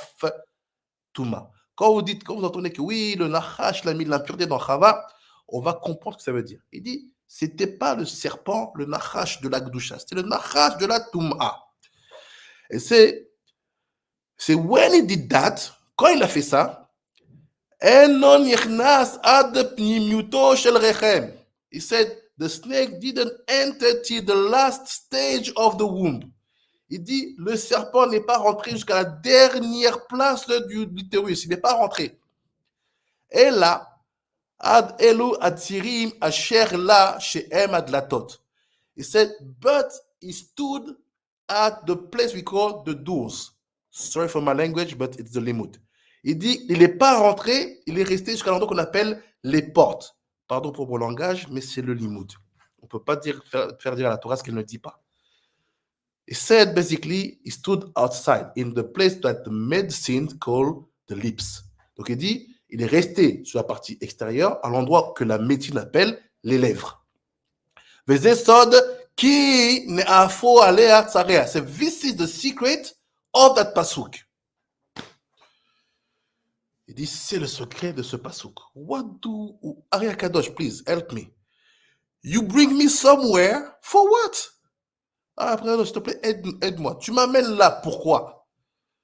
Touma. Quand vous entendez que oui, le Nachash l'a mis de l'impureté dans Chava, on va comprendre ce que ça veut dire. Il dit, c'était pas le serpent, le Nachash de la Kedusha, c'était le Nachash de la Touma. Et c'est when he did that, quand il a fait ça, Enon yichnas ad pnimiuto shel rechem. He said, the snake didn't enter till the last stage of the womb. Il dit, le serpent n'est pas rentré jusqu'à la dernière place du utérus. Il n'est pas rentré. Et là, ad elu atirim asher la she'em adlatot. He said, but he stood at the place we call the doors. Sorry for my language, but it's the limud. Il dit, il n'est pas rentré, il est resté jusqu'à l'endroit qu'on appelle les portes. Pardon pour mon langage, mais c'est le limud. On ne peut pas faire dire à la Torah ce qu'elle ne dit pas. He said, basically, he stood outside in the place that the medicine called the lips. Donc il dit, il est resté sur la partie extérieure, à l'endroit que la médecine appelle les lèvres. Veze sod ki ne'afo alea tzarea. So this is the secret of that pasuk. Il dit, c'est le secret de ce pasuk. What do... Aria Kadosh, please, help me. You bring me somewhere, for what? Après, s'il te plaît, aide-moi. Tu m'amènes là, pourquoi?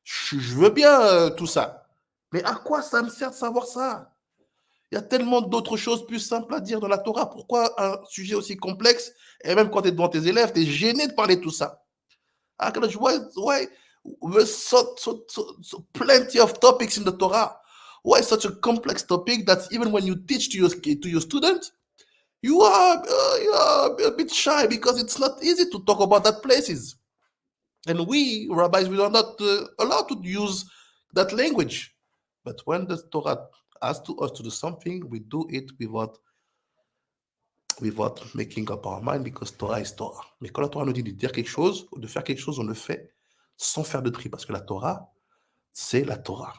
Je veux bien tout ça. Mais à quoi ça me sert de savoir ça? Il y a tellement d'autres choses plus simples à dire dans la Torah. Pourquoi un sujet aussi complexe? Et même quand tu es devant tes élèves, tu es gêné de parler de tout ça. Ah, Kadosh, why there's so plenty of topics in the Torah? Why such a complex topic that even when you teach to your student, you are a bit shy because it's not easy to talk about that places. And we, rabbis, we are not allowed to use that language. But when the Torah asks us to do something, we do it without making up our mind because Torah is Torah. Mais quand la Torah nous dit de dire quelque chose ou de faire quelque chose, on le fait sans faire de tri parce que la Torah, c'est la Torah.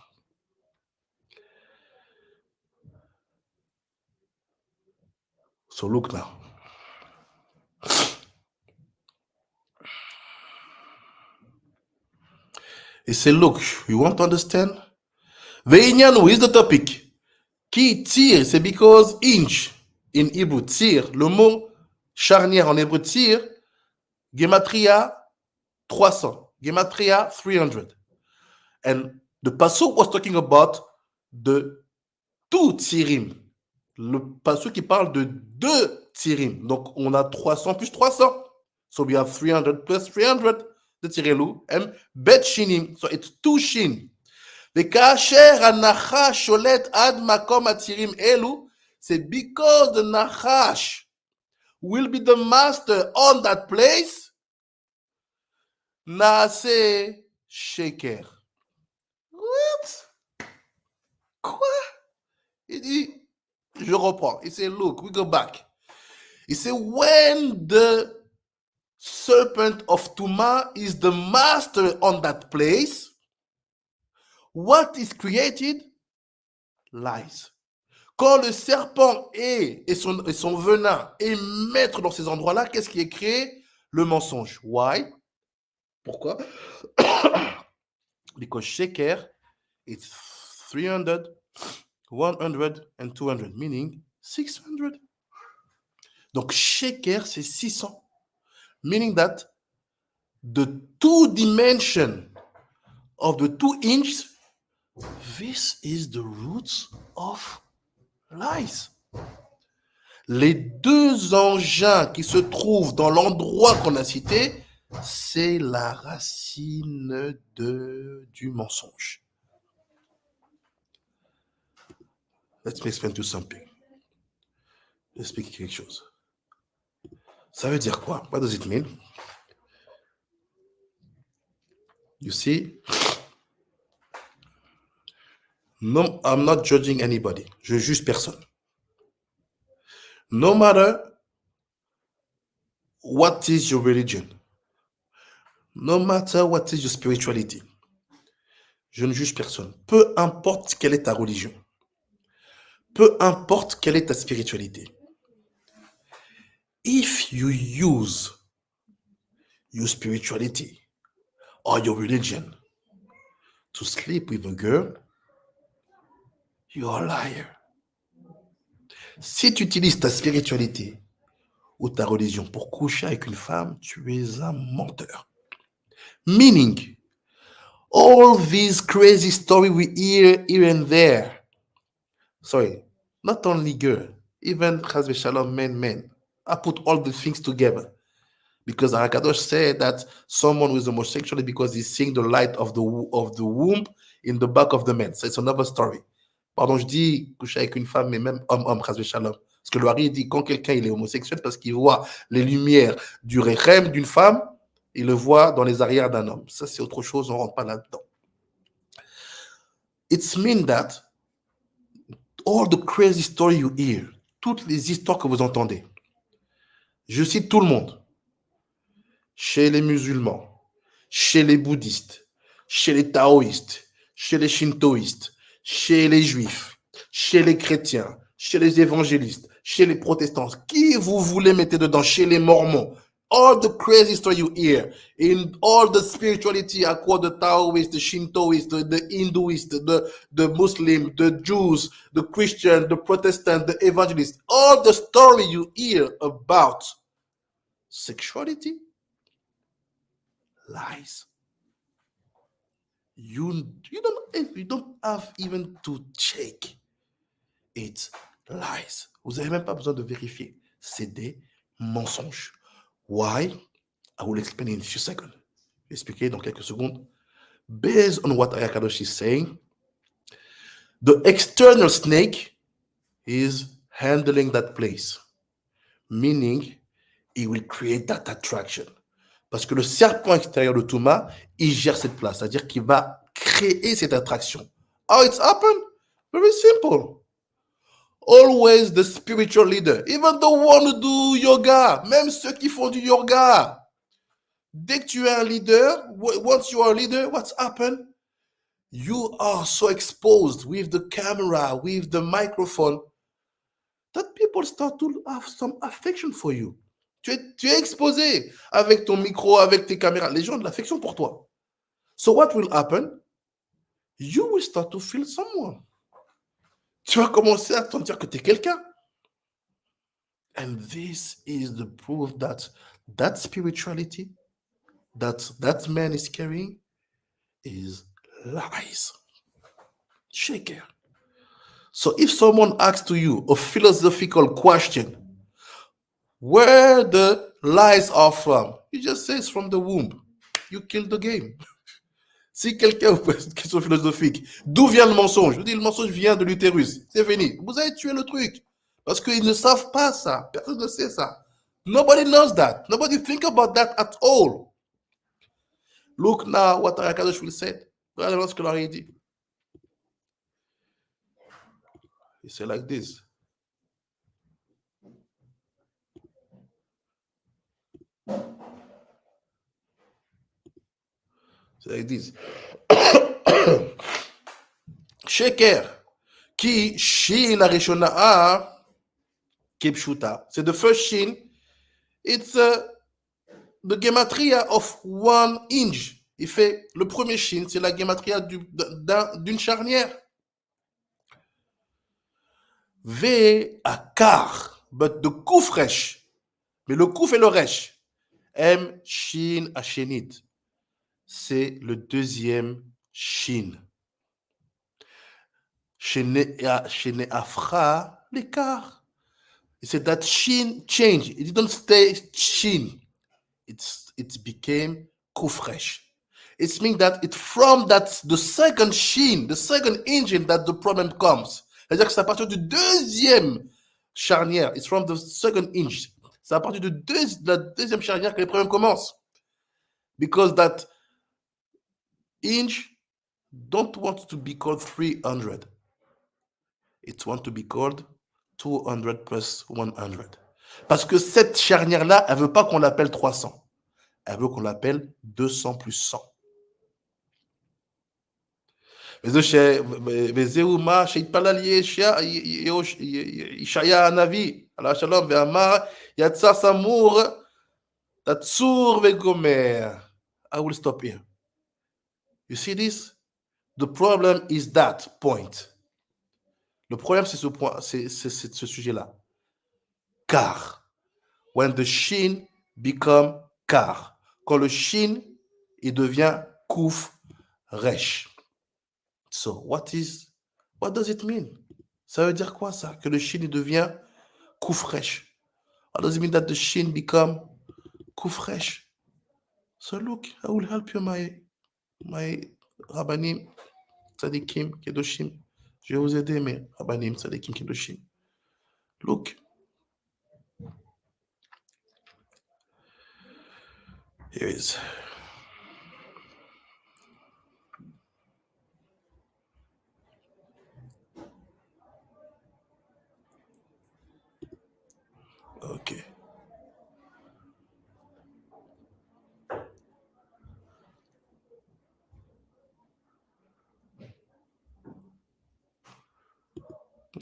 So look now. He said, look, you want to understand? Ve'inyanu is the topic. Ki tir, c'est because inch in Hebrew, tir, le mot charnière en hébreu tir, gematria 300, gematria 300. And the pasuk was talking about the two tirim. Le pasuk qui parle de deux tirim. Donc on a 300 plus 300. So we have 300 plus 300. The tirelu and bet shinim. So it's two shin. וכאשר הנחש שולט עד מקום הצירים אלו, c'est because the nachash will be the master on that place, נעשה שקר. What? Quoi? Il dit, je reprends. Il dit, look, we go back. Il dit, when the serpent of Tuma is the master on that place, what is created? Lies. Quand le serpent et son venin est maître dans ces endroits-là, qu'est-ce qui est créé? Le mensonge. Why? Pourquoi? Because sheker, it's 300, 100 and 200, meaning 600. Donc sheker, c'est 600. Meaning that the two dimension of the 2 inches, this is the roots of lies. Les deux engins qui se trouvent dans l'endroit qu'on a cité, c'est la racine du mensonge. Let me explain to you something. J'explique quelque chose. Ça veut dire quoi? What does it mean? You see, no, I'm not judging anybody. Je juge personne. No matter what is your religion, no matter what is your spirituality, je ne juge personne. Peu importe quelle est ta religion, peu importe quelle est ta spiritualité. If you use your spirituality or your religion to sleep with a girl, you're a liar. Si tu utilises ta spiritualité ou ta religion pour coucher avec une femme, tu es un menteur. Meaning, all these crazy stories we hear here and there, sorry, not only girl, even Chazve Shalom, men. I put all the things together. Because Arakadosh said that someone who is homosexual because he's seeing the light of the womb in the back of the man. So it's another story. Pardon, je dis coucher avec une femme, mais même homme, Chazve Shalom. Parce que le Hari dit quand quelqu'un il est homosexuel parce qu'il voit les lumières du Rechem d'une femme, il le voit dans les arrières d'un homme. Ça c'est autre chose, on ne rentre pas là-dedans. It's mean that all the crazy stories you hear, toutes les histoires que vous entendez, je cite tout le monde. Chez les musulmans, chez les bouddhistes, chez les taoïstes, chez les shintoïstes, chez les juifs, chez les chrétiens, chez les évangélistes, chez les protestants, qui vous voulez mettre dedans, chez les mormons, all the crazy story you hear, in all the spirituality, à quoi the Taoist, the Shintoist, the Hinduist, the Muslim, the Jews, the Christian, the Protestant, the evangelist, all the story you hear about sexuality, lies. You don't have even to check. It's lies. Vous n'avez même pas besoin de vérifier. C'est des mensonges. Why? I will explain in a few seconds. Je vais expliquer dans quelques secondes. Based on what Ayakadosh is saying, the external snake is handling that place. Meaning, it will create that attraction. Parce que le serpent extérieur de Touma, il gère cette place. C'est-à-dire qu'il va créer cette attraction. How it's happened? Very simple. Always the spiritual leader. Even the one who do yoga. Même ceux qui font du yoga. Dès que tu es un leader, once you are a leader, what's happened? You are so exposed with the camera, with the microphone, that people start to have some affection for you. Tu es exposé avec ton micro, avec tes caméras. Les gens ont de l'affection pour toi. So what will happen? You will start to feel someone. Tu vas commencer à te sentir que tu es quelqu'un. And this is the proof that that spirituality that man is carrying is lies. Shaker. So if someone asks to you a philosophical question, where the lies are from, you just say it's from the womb. You kill the game. Si quelqu'un vous pose une question philosophique, d'où vient le mensonge? Je vous dis, le mensonge vient de l'utérus. C'est fini. Vous avez tué le truc. Parce qu'ils ne savent pas ça. Personne ne sait ça. Nobody knows that. Nobody think about that at all. Look now what Arakadosh will say. Regardez ce que l'on a dit. He said like this. C'est like this. Sheker, ki shin arishona kipshuta. C'est the first shin. It's the gematria of 1 inch. Il fait le premier shin, c'est la gematria d'une charnière. V akar, but the kufresh. Mais le kuf et le resh. M shin ashenit. C'est le deuxième shin. Shene afra l'écart. C'est that shin change. It didn't stay shin. It became kufresh. It means that it's from the second shin, the second engine that the problem comes. C'est-à-dire que c'est à partir du deuxième charnière. It's from the second inch. C'est à partir de la deuxième charnière que les problèmes commencent. Because that inch don't want to be called 300. It wants to be called 200 plus 100. Parce que cette charnière-là, elle ne veut pas qu'on l'appelle 300. Elle veut qu'on l'appelle 200 plus 100. וזהו מה שהתפלל ישעיה הנביא, עליו השלום, ואמר, יצא סמור Tatsur vegomer. I will stop here. You see this? The problem is that point. Le problème, c'est ce point, c'est ce sujet-là. Car, when the shin become car, quand le shin, il devient kouf resh. So, what does it mean? Ça veut dire quoi ça? Que le shin, il devient kouf resh. What does it mean that the shin become kouf resh? So look, I will help you, my Rabbanim, Tzadikim, Kedoshim. Je vais vous aider, mes Rabbanim, Tzadikim, Kedoshim. Look. Here it is. Okay.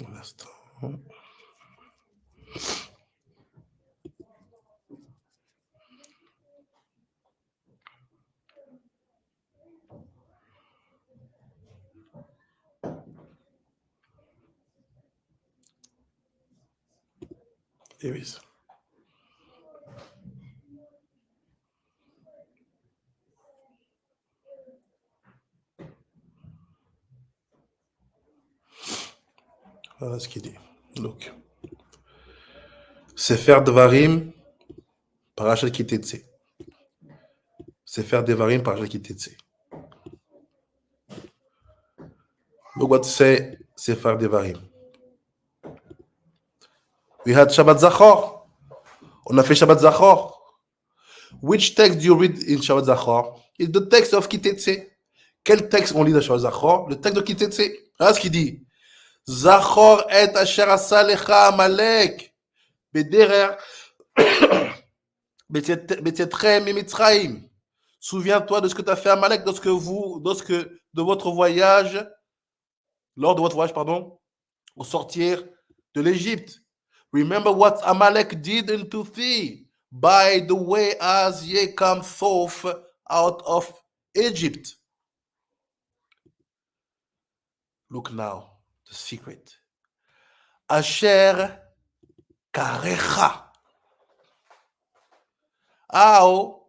Un instant. Here it is. Voilà ce qu'il dit. Look. Sefer Devarim, Parashat Kitetse. Sefer Devarim, Parashat Kitetse. Look what say Sefer Devarim. We had Shabbat Zachor. On a fait Shabbat Zachor. Which text do you read in Shabbat Zachor? It's the text of Kitetse. Quel texte on lit dans Shabbat Zachor? Le texte de Kitetse. Regarde ce qu'il dit. Zachor et asher asa lecha Amalek. Bederer. Betietrem et Mitzraim. Souviens-toi de ce que tu as fait à Amalek de votre voyage, lors de votre voyage, au sortir de l'Égypte. Remember what Amalek did unto thee by the way as ye come forth out of Egypt. Look now, the secret. Asher karecha. How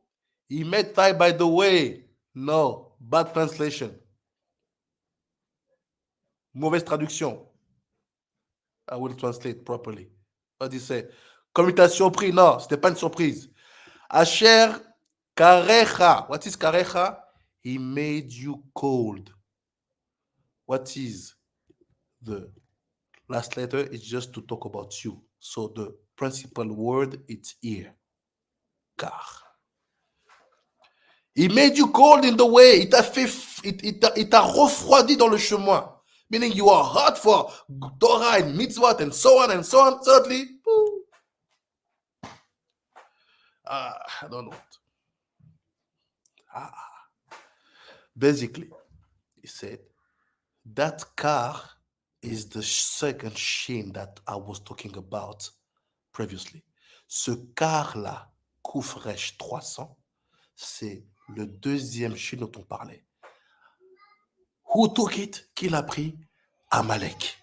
he met thigh by the way. No, bad translation. Mauvaise traduction. I will translate properly. What he say? Comme il t'a surpris. Non, c'était pas une surprise. Asher karecha. What is karecha? He made you cold. What is the last letter? It's just to talk about you. So the principal word is here. Car. He made you cold in the way. Il t'a refroidi dans le chemin. Meaning you are hot for Torah and mitzvot and so on and so on. Thirdly, I don't know. Basically, he said, that car is the second shin that I was talking about previously. Ce car-là, Koufresh 300, c'est le deuxième shin dont on parlait. Who took it? Qui l'a pris? Amalek.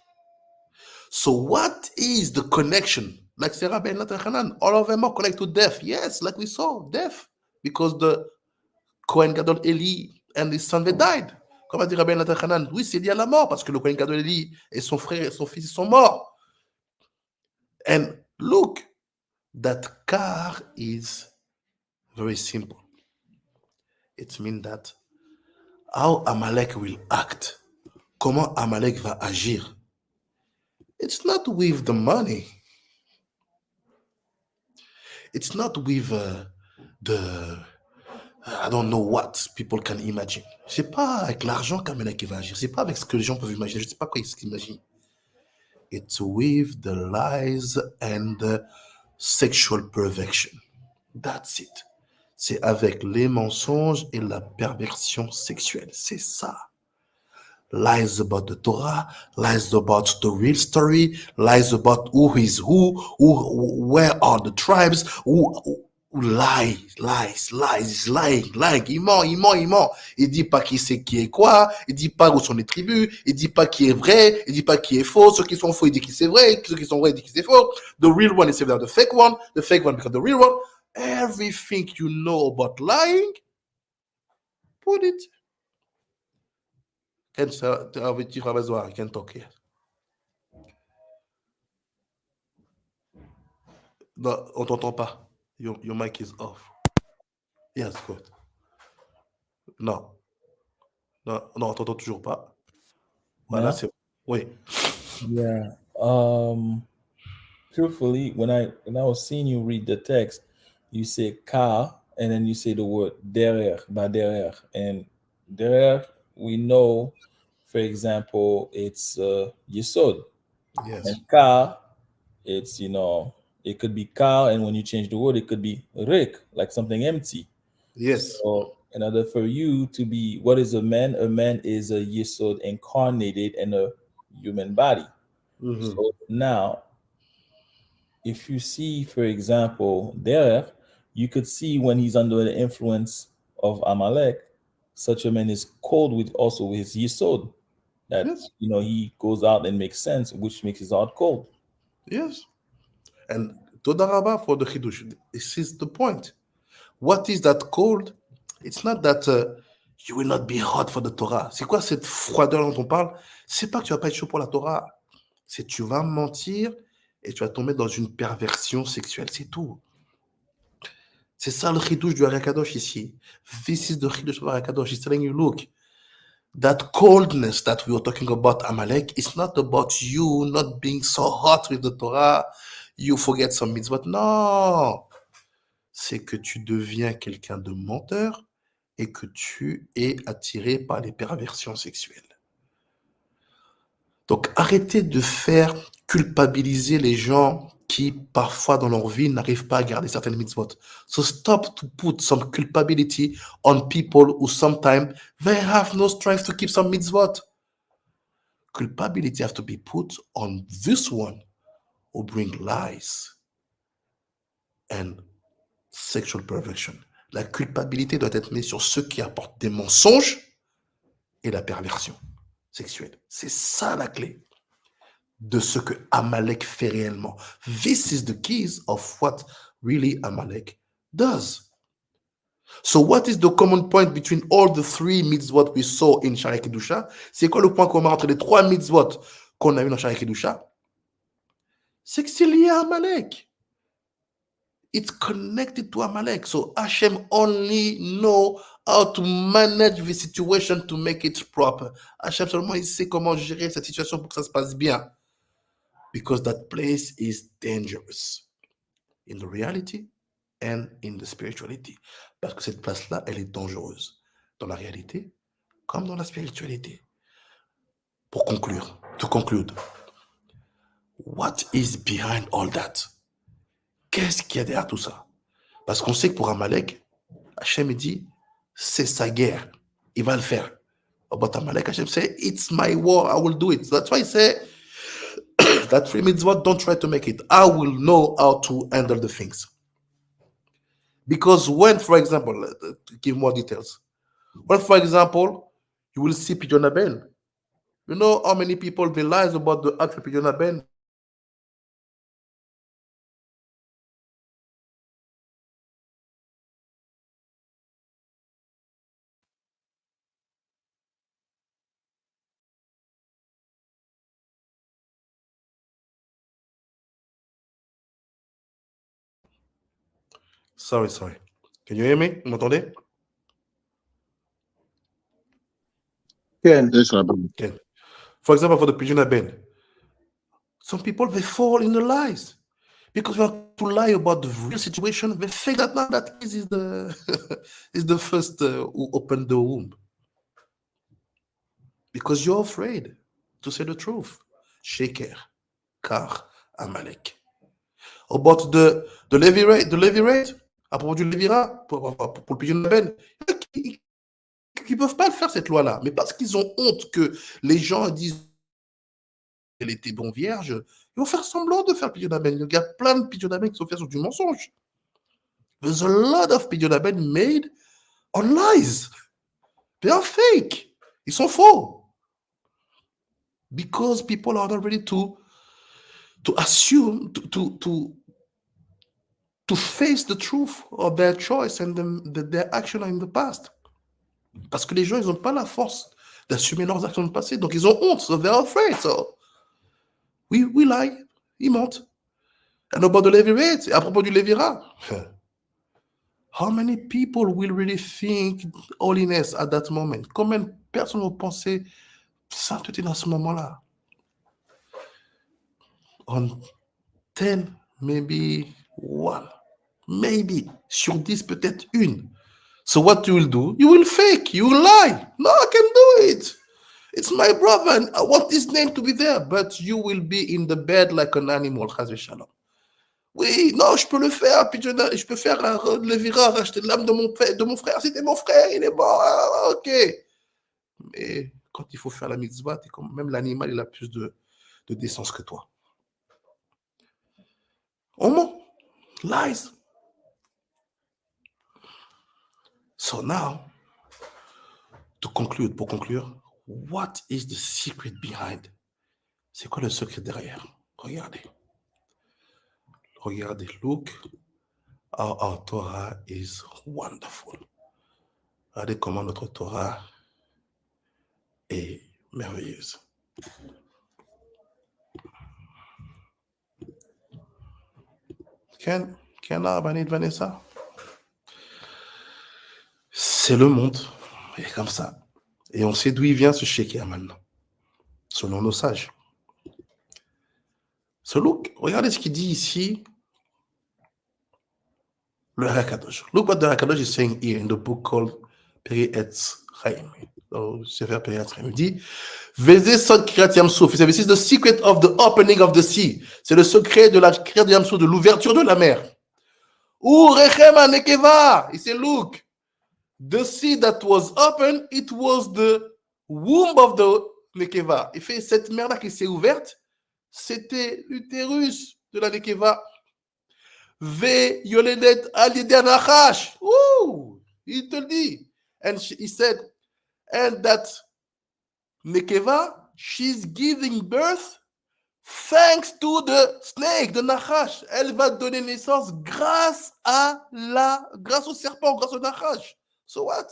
So what is the connection? Like Sarah Ben Hanan, all of them are connected to death. Yes, like we saw, death. Because the Kohen Gadol Eli and his son they died. Comme a dit Rabbi Hanan, oui, c'est lié à la mort, parce que le Kohen Gadol Eli et son frère et son fils sont morts. And look, that car is very simple. It means that how Amalek will act, comment Amalek va agir. It's not with the money. It's not with I don't know what people can imagine. C'est pas avec l'argent qu'Amalek va agir. C'est pas avec ce que les gens peuvent imaginer. Je sais pas quoi ils s'imaginent. It's with the lies and the sexual perversion. That's it. C'est avec les mensonges et la perversion sexuelle. C'est ça. Lies about the Torah, lies about the real story, lies about who is who, where are the tribes, lies, lies, lies, lying, lying. Il ment, il ment, il ment. Il dit pas qui c'est qui est quoi. Il dit pas où sont les tribus. Il dit pas qui est vrai. Il dit pas qui est faux. Ceux qui sont faux, il dit qui c'est vrai. Ceux qui sont vrais, il dit qui c'est faux. The real one is the fake one. The fake one becomes the real one. Everything you know about lying, put it. Can talk here. Non, on t'entend pas. Your mic is off. Yes, good. Non, non, non, on t'entend toujours pas. Voilà, Now, c'est. Oui. yeah. Truthfully, when I was seeing you read the text, you say car, and then you say the word derrière, ba derrière, and derrière. We know, for example, it's yesod, Yes. and car. It's it could be car, and when you change the word, it could be rik, like something empty. Yes. So, in order for you to be, what is a man? A man is a yesod incarnated in a human body. Mm-hmm. So now, if you see, for example, there, you could see when he's under the influence of Amalek, such a man is cold with also his yesod. That Yes. he goes out and makes sense, which makes his heart cold. Yes. And Todaraba for the Chidush. This is the point. What is that called? It's not that you will not be hot for the Torah. C'est quoi cette froideur dont on parle? C'est pas que tu vas pas être chaud pour la Torah. C'est que tu vas mentir et tu vas tomber dans une perversion sexuelle. C'est tout. C'est ça le chidouche du Harakadosh ici. This is the chidouche of Harakadosh. He's telling you, look, that coldness that we were talking about Amalek is not about you not being so hot with the Torah, you forget some mitzvot. Non, c'est que tu deviens quelqu'un de menteur et que tu es attiré par les perversions sexuelles. Donc arrêtez de faire culpabiliser les gens qui, parfois dans leur vie, n'arrivent pas à garder certaines mitzvot. So stop to put some culpability on people who sometimes they have no strength to keep some mitzvot. Culpability has to be put on this one who bring lies and sexual perversion. La culpabilité doit être mise sur ceux qui apportent des mensonges et la perversion sexuelle. C'est ça la clé de ce que Amalek fait réellement. This is the keys of what really Amalek does. So what is the common point between all the three mitzvot we saw in Shaarei Kedusha? C'est quoi le point commun entre les trois mitzvot qu'on a vu dans Shaarei Kedusha? C'est que c'est lié à Amalek. It's connected to Amalek. So Hashem only know how to manage the situation to make it proper. Hashem seulement il sait comment gérer cette situation pour que ça se passe bien. Because that place is dangerous in the reality and in the spirituality. Parce que cette place-là, elle est dangereuse dans la réalité comme dans la spiritualité. Pour conclure, to conclude, what is behind all that? Qu'est-ce qu'il y a derrière tout ça? Parce qu'on sait que pour Amalek, Hachem dit, c'est sa guerre. Il va le faire. But Amalek, Hachem say, it's my war, I will do it. That's why he say, that three mitzvot, don't try to make it. I will know how to handle the things. Because when, for example, to give more details, when, for example, you will see Pidyon Ben, you know how many people realize about the act of Pidyon Ben? Sorry. Can you hear me? Vous m'entendez? Ken, Yes, Rabbi. Okay. For example, for the Pidyon Ben, some people, they fall in the lies. Because we want to lie about the real situation, they think that now that is the is the first who opened the womb. Because you're afraid to say the truth. Sheker, Kar, Amalek. About the levy rate, à propos du Lévira, pour le Pidyon Ben, qui ne peuvent pas le faire cette loi-là, mais parce qu'ils ont honte que les gens disent qu'elle était bon vierge, ils vont faire semblant de faire Pidyon Ben. Il y a plein de Pidyon Ben qui sont faits sur du mensonge. There's a lot of pidyon made on lies. They are fake. Ils sont faux. Because people are not ready to assume, to face the truth of their choice and their action in the past. Parce que les gens, ils n'ont pas la force d'assumer leurs actions du passé. Donc, ils ont honte. So they're afraid. So, we lie. Ils mentent. And about the levy rate, à propos du Lévira, how many people will really think holiness at that moment? Combien de personnes vont penser sainteté dans ce moment-là? On 10, maybe 1. Maybe. Sur 10, peut-être une. So what you will do? You will fake. You will lie. No, I can do it. It's my brother and I want his name to be there. But you will be in the bed like an animal. Shalom. Oui, non, je peux le faire. Puis je peux faire le virage, racheter l'âme de mon frère. C'était mon frère, il est mort. Ah, ok. Mais quand il faut faire la mitzvah, même l'animal, il a plus de décence que toi. On ment. Lies. So now, pour conclure, what is the secret behind? C'est quoi le secret derrière? Regardez. Look how our Torah is wonderful. Regardez comment notre Torah est merveilleuse. Can I need Vanessa? C'est le monde. Et comme ça. Et on sait d'où il vient ce sheker maintenant. Selon nos sages. So look, regardez ce qu'il dit ici. Le Hakadosh. Look what the Hakadosh is saying here in the book called Peri Etz Chaim. Sefer Peri Etz Chaim. Il dit, Veze Sod Kriyat Yam Suf. This is the secret of the opening of the sea. C'est le secret de la Kriyat Yam Suf, de l'ouverture de la mer. Urechem Nekeva. Il dit, look, the sea that was open, it was the womb of the Nekeva. Il fait cette mer-là qui s'est ouverte, c'était l'utérus de la Nekeva. Ve yoledet alideh nachash. Ooh, il te le dit. And he said, and that Nekeva, she's giving birth thanks to the snake, the nachash. Elle va donner naissance grâce au serpent, grâce au nachash. So what?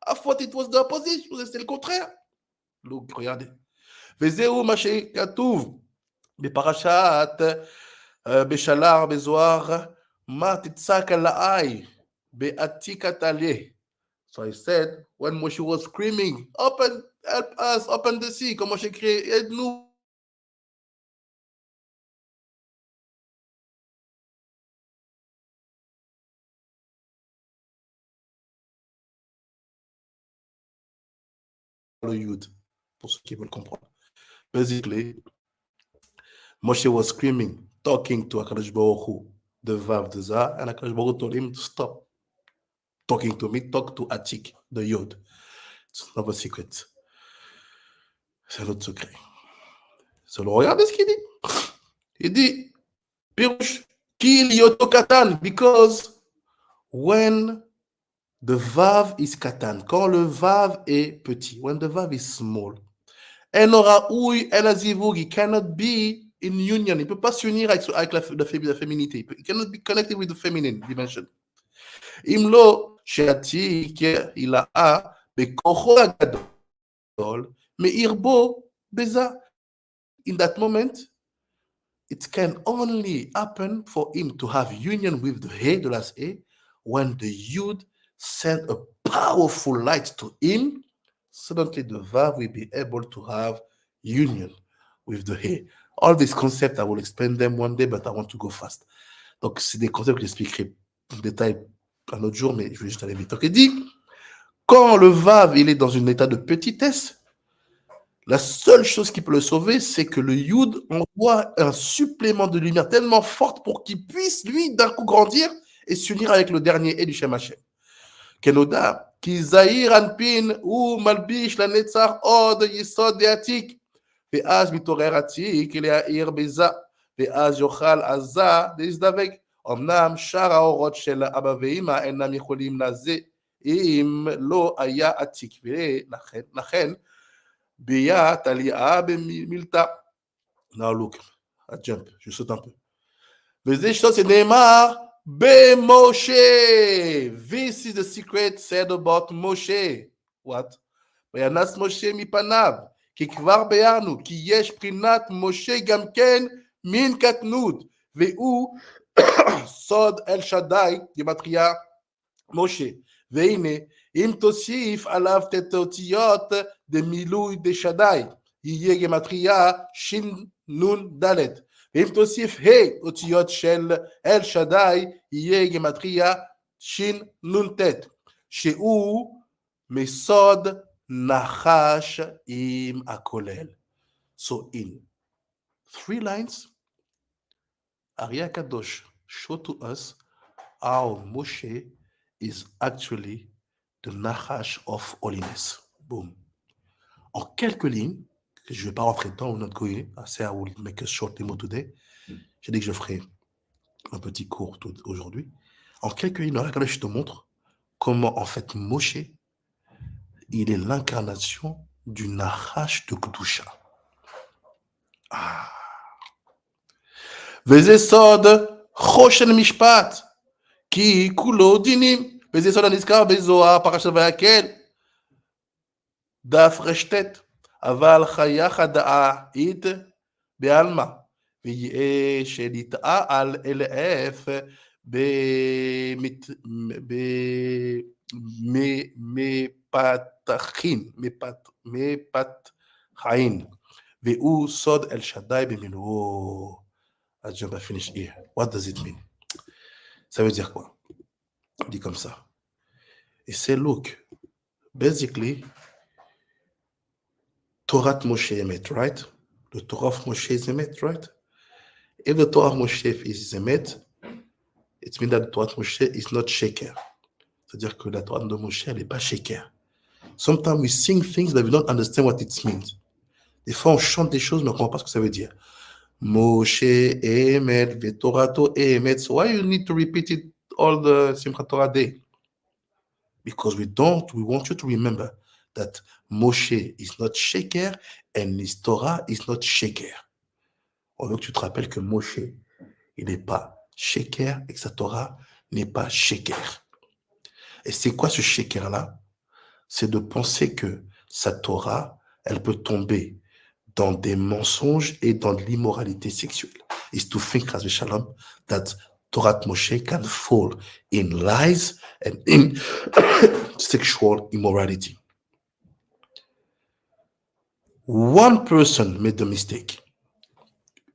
I thought it was the opposite. C'est le contraire. Look, regardez. Vezeu maché katuv. Beparashat. Beshalar, Bezoar, Ma Titzak La'ai, Be'atikat Aleh. So I said, when Moshe was screaming, open, help us, open the sea, comme Moshe criait, aide-nous. Le Yud, pour ceux qui veulent comprendre. Basically, Moshe was screaming, talking to HaKadosh Baruch Hu, the Vav, the Zah, and HaKadosh Baruch Hu told him to stop talking to me, talk to Atik, the Yod. It's not a secret. C'est un autre secret. Seulement, regardez ce qu'il dit. Il dit, Pirush, Kil Yoto Katan, because when the Vav is Katan, quand le Vav est petit, when the Vav is small, Enora Uy Enazivug, he cannot be in union, il ne peut pas s'unir avec la féminité, he cannot be connected with the feminine dimension. Imlo, Sheatik, il a Bekocho Agadol, mais Irbo, Beza, in that moment, it can only happen for him to have union with the He, the last A, when the Yud send a powerful light to him, suddenly the Vav will be able to have union with the He. All these concepts, I will explain them one day, but I want to go fast. Donc, c'est des concepts que j'expliquerai en détail un autre jour, mais je vais juste aller vite. Donc, il dit, quand le Vav, il est dans un état de petitesse, la seule chose qui peut le sauver, c'est que le Yud envoie un supplément de lumière tellement forte pour qu'il puisse, lui, d'un coup grandir et s'unir avec le dernier et du Shem Hashem. Kenoda, ki zahir anpin ou malbish la netzar od yisod deatik, ve'az mitorer atik, il ya'ir beza, ve'az yochal azza, deizdavek. אמנם שאר האורות של אבא ואמא אינם יכולים לזה, אם לא היה עתיק, ולכן ביה תלייה במילתא. Now look, I jump, je saute un peu. וזה שזה נאמר במשה. This is the secret said about Moshe. What? וינס משה מפניו, כי כבר ביארנו, כי יש בחינת משה גם כן מן קטנות, והוא סוד אל שדי, גימטריה משה. והנה, אם תוסיף עליו את האותיות דמילוי דשדי, יהיה גימטריה ש"נ ד'. ואם תוסיף ה' אותיות של אל שדי, יהיה גימטריה ש"נ ט', שהוא מסוד נחש עם הכולל. So in 3 lines, Ari Kadosh show to us how Moshe is actually the Nachash of holiness. Boom. En quelques lignes, que je ne vais pas rentrer dedans, ou notre goye, I will make a short demo today. J'ai dit que je ferai un petit cours aujourd'hui. En quelques lignes, Ari Kadosh te montre comment en fait Moshe, il est l'incarnation du Nachash de Kedusha. וזה סוד חושן משפט, כי כולו דינים, וזה סוד הנזכר בזוהר, פרשת ויקל, דף רשת, אבל חייך דעית בעלמא, ויהיה שנטעה על אלף מפתחין, והוא סוד אל שדי במילואו. I jump, I finish here. What does it mean? Ça veut dire quoi? On dit comme ça. Et c'est look. Basically, Torah Moshe Emet, right? The Torah of Moshe is Emet, right? If the Torah of Moshe is Emet, it means that the Torah of Moshe is not shaker. C'est-à-dire que la Torah de Moshe, elle n'est pas shaker. Sometimes we sing things that we don't understand what it means. Des fois, on chante des choses, mais on ne comprend pas ce que ça veut dire. Moshe Emet, Vetorato Emet. So why you need to repeat it all the Simchat Torah day? Because we want you to remember that Moshe is not shaker and his Torah is not shaker. On veut que tu te rappelles que Moshe, il n'est pas shaker et que sa Torah n'est pas shaker. Et c'est quoi ce shaker-là? C'est de penser que sa Torah, elle peut tomber dans des mensonges et dans de l'immoralité sexuelle. Is to think, Chas v'shalom, that Torah Moshe can fall in lies and in sexual immorality. One person made the mistake.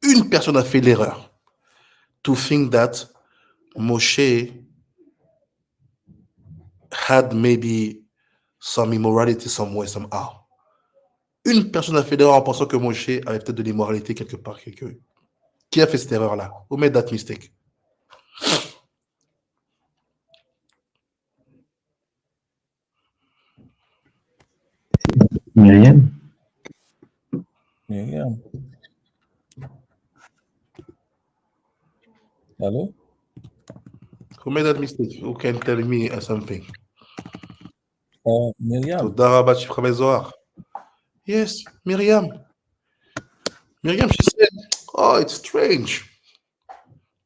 Une personne a fait l'erreur to think that Moshe had maybe some immorality somewhere, somehow. Une personne a fait l'erreur en pensant que Moshe avait peut-être de l'immoralité quelque part. Qui a fait cette erreur-là? Who made that mistake? Myriam. Miriam. Hello? Who made that mistake? Who can tell me something? Miriam. תודה רבה שפחה בזוהר. Yes, Miriam. Miriam, she said, oh, it's strange.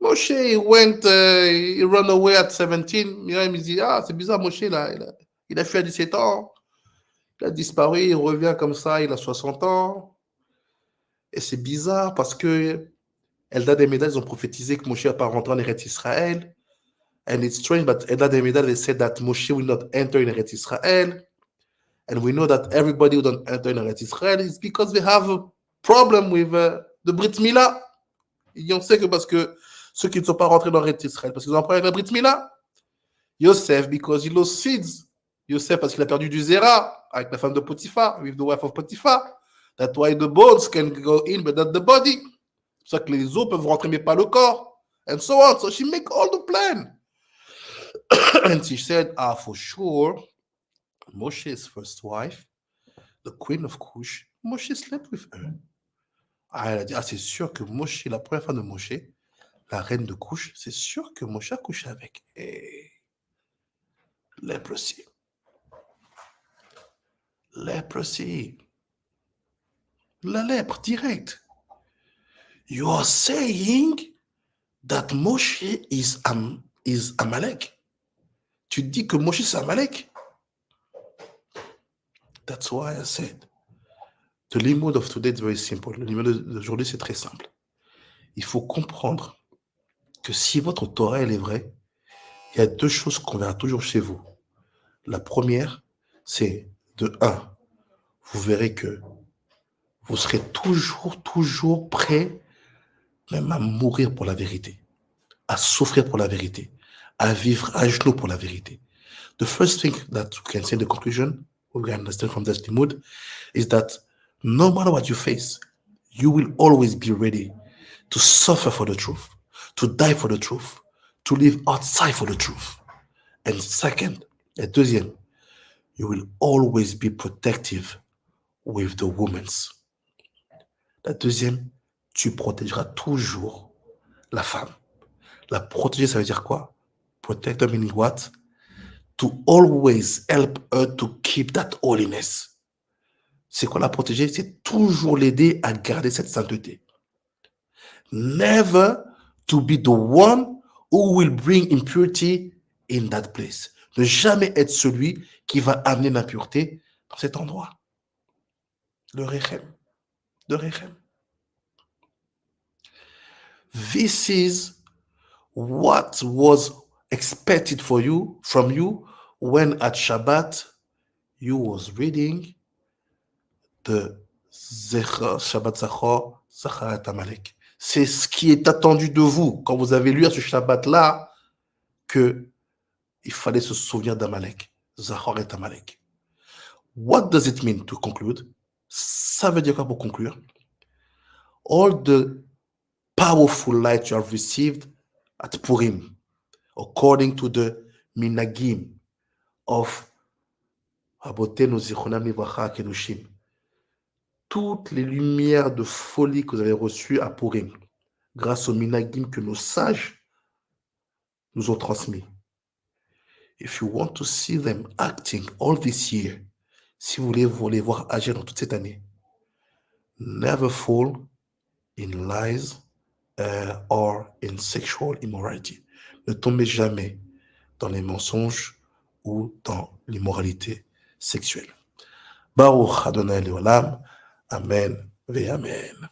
Moshe went, he ran away at 17. Miriam, il dit, ah, c'est bizarre, Moshe, il a fui à 17 ans. Il a disparu, il revient comme ça, il a 60 ans. Et c'est bizarre parce que Eldad et Medad, ils ont prophétisé que Moshe ne va pas rentrer en Eretz Israël. And it's strange, but Eldad and Medad, they said that Moshe will not enter in Eretz Israel. And we know that everybody who don't enter in Eretz Israel is because they have a problem with the Brit Mila. Et on sait que parce que ceux qui ne sont pas rentrés dans Eretz Israël, parce qu'ils ont un problème avec la Brit Mila. Yosef, because he lost seeds. Yosef, parce qu'il a perdu du Zera avec la femme de Potiphar, with the wife of Potiphar. That's why the bones can go in, but not the body. C'est pour ça que les os peuvent rentrer, mais pas le corps. And so on. So she make all the plan. And she said, for sure, Moshe's first wife, the queen of Cush, Moshe slept with her. Elle a dit, c'est sûr que Moshe, la première femme de Moshe, la reine de Couche, c'est sûr que Moshe a couché avec. Et leprosy. Leprosy. La lèpre, direct. You are saying that Moshe is Amalek. Tu dis que Moshe c'est Amalek. That's why I said, the limud of today is very simple. Le limud d'aujourd'hui, c'est très simple. Il faut comprendre que si votre Torah, elle est vraie, il y a deux choses qu'on verra toujours chez vous. La première, c'est de 1, vous verrez que vous serez toujours prêt, même à mourir pour la vérité, à souffrir pour la vérité, à vivre à genoux pour la vérité. The first thing that we can say in the conclusion, we can understand from this limud, is that no matter what you face, you will always be ready to suffer for the truth, to die for the truth, to live outside for the truth. And second, et deuxième, you will always be protective with the women's. La deuxième, tu protégeras toujours la femme. La protéger, ça veut dire quoi? Protect her meaning what? To always help her to keep that holiness. C'est quoi la protéger? C'est toujours l'aider à garder cette sainteté. Never to be the one who will bring impurity in that place. Ne jamais être celui qui va amener l'impureté dans cet endroit. Le Rechem. De Rechem. This is what was expected from you when at Shabbat you was reading the Shabbat Zachor, Zacharat Amalek. C'est ce qui est attendu de vous quand vous avez lu à ce Shabbat-là que il fallait se souvenir d'Amalek, Zachor et Amalek. What does it mean to conclude? Ça veut dire quoi pour conclure? All the powerful light you have received at Purim, according to the minagim of Abotenu Zichronam Livracha Kedushim, toutes les lumières de folie que vous avez reçues à Purim, grâce aux minagim que nos sages nous ont transmis. If you want to see them acting all this year, si vous voulez les voir agir dans toute cette année, never fall in lies or in sexual immorality. Ne tombez jamais dans les mensonges ou dans l'immoralité sexuelle. Baruch Adonai Leolam. Amen ve Amen.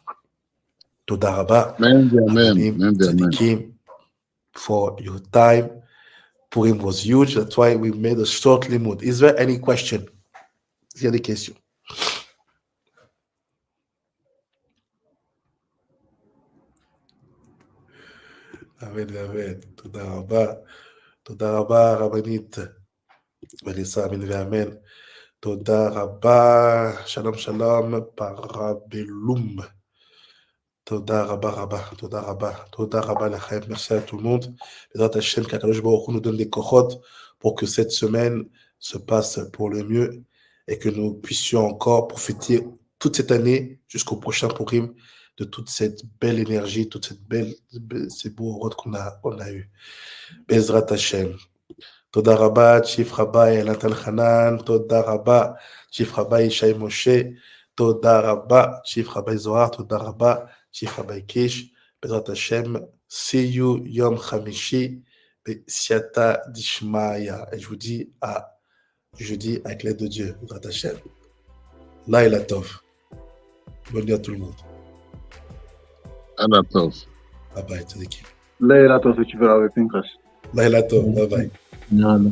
Toda Rabba. Amen. Tzadikim, for your time. Purim was huge. That's why we made a short limud. Is there any question? Is there any question? Amen. Toda Rabba, Rabbanit. Vanessa, Amen ve Amen. Toda Rabba, Shalom, Parabellum. Toda Rabba, Lachem. Merci à tout le monde. Bézrat Hashem, qu'Akadosh Baruch Hu nous donne des kochot pour que cette semaine se passe pour le mieux et que nous puissions encore profiter toute cette année jusqu'au prochain Purim de toute cette belle énergie, ces beaux routes qu'on a eu. Bézrat Hashem. Toda Rabba, Chief Rabbi Natan Hanan, Toda Rabba, Chief Rabbi Shai Moshe, Toda Rabba, Chief Rabbi Zohar, Toda Rabba, Chief Rabbi Kish, Bezrat Hashem, see you Yom Hamishi, Siata Dishmaya. Et je vous dis à jeudi avec l'aide de Dieu, Bezrat Hashem. Laila Tov. Bonne nuit à tout le monde. Laila Tov. Bye bye, Tzadikim. Laila Tov, tu verras avec Pinchas. Laila Tov, bye bye. Nada.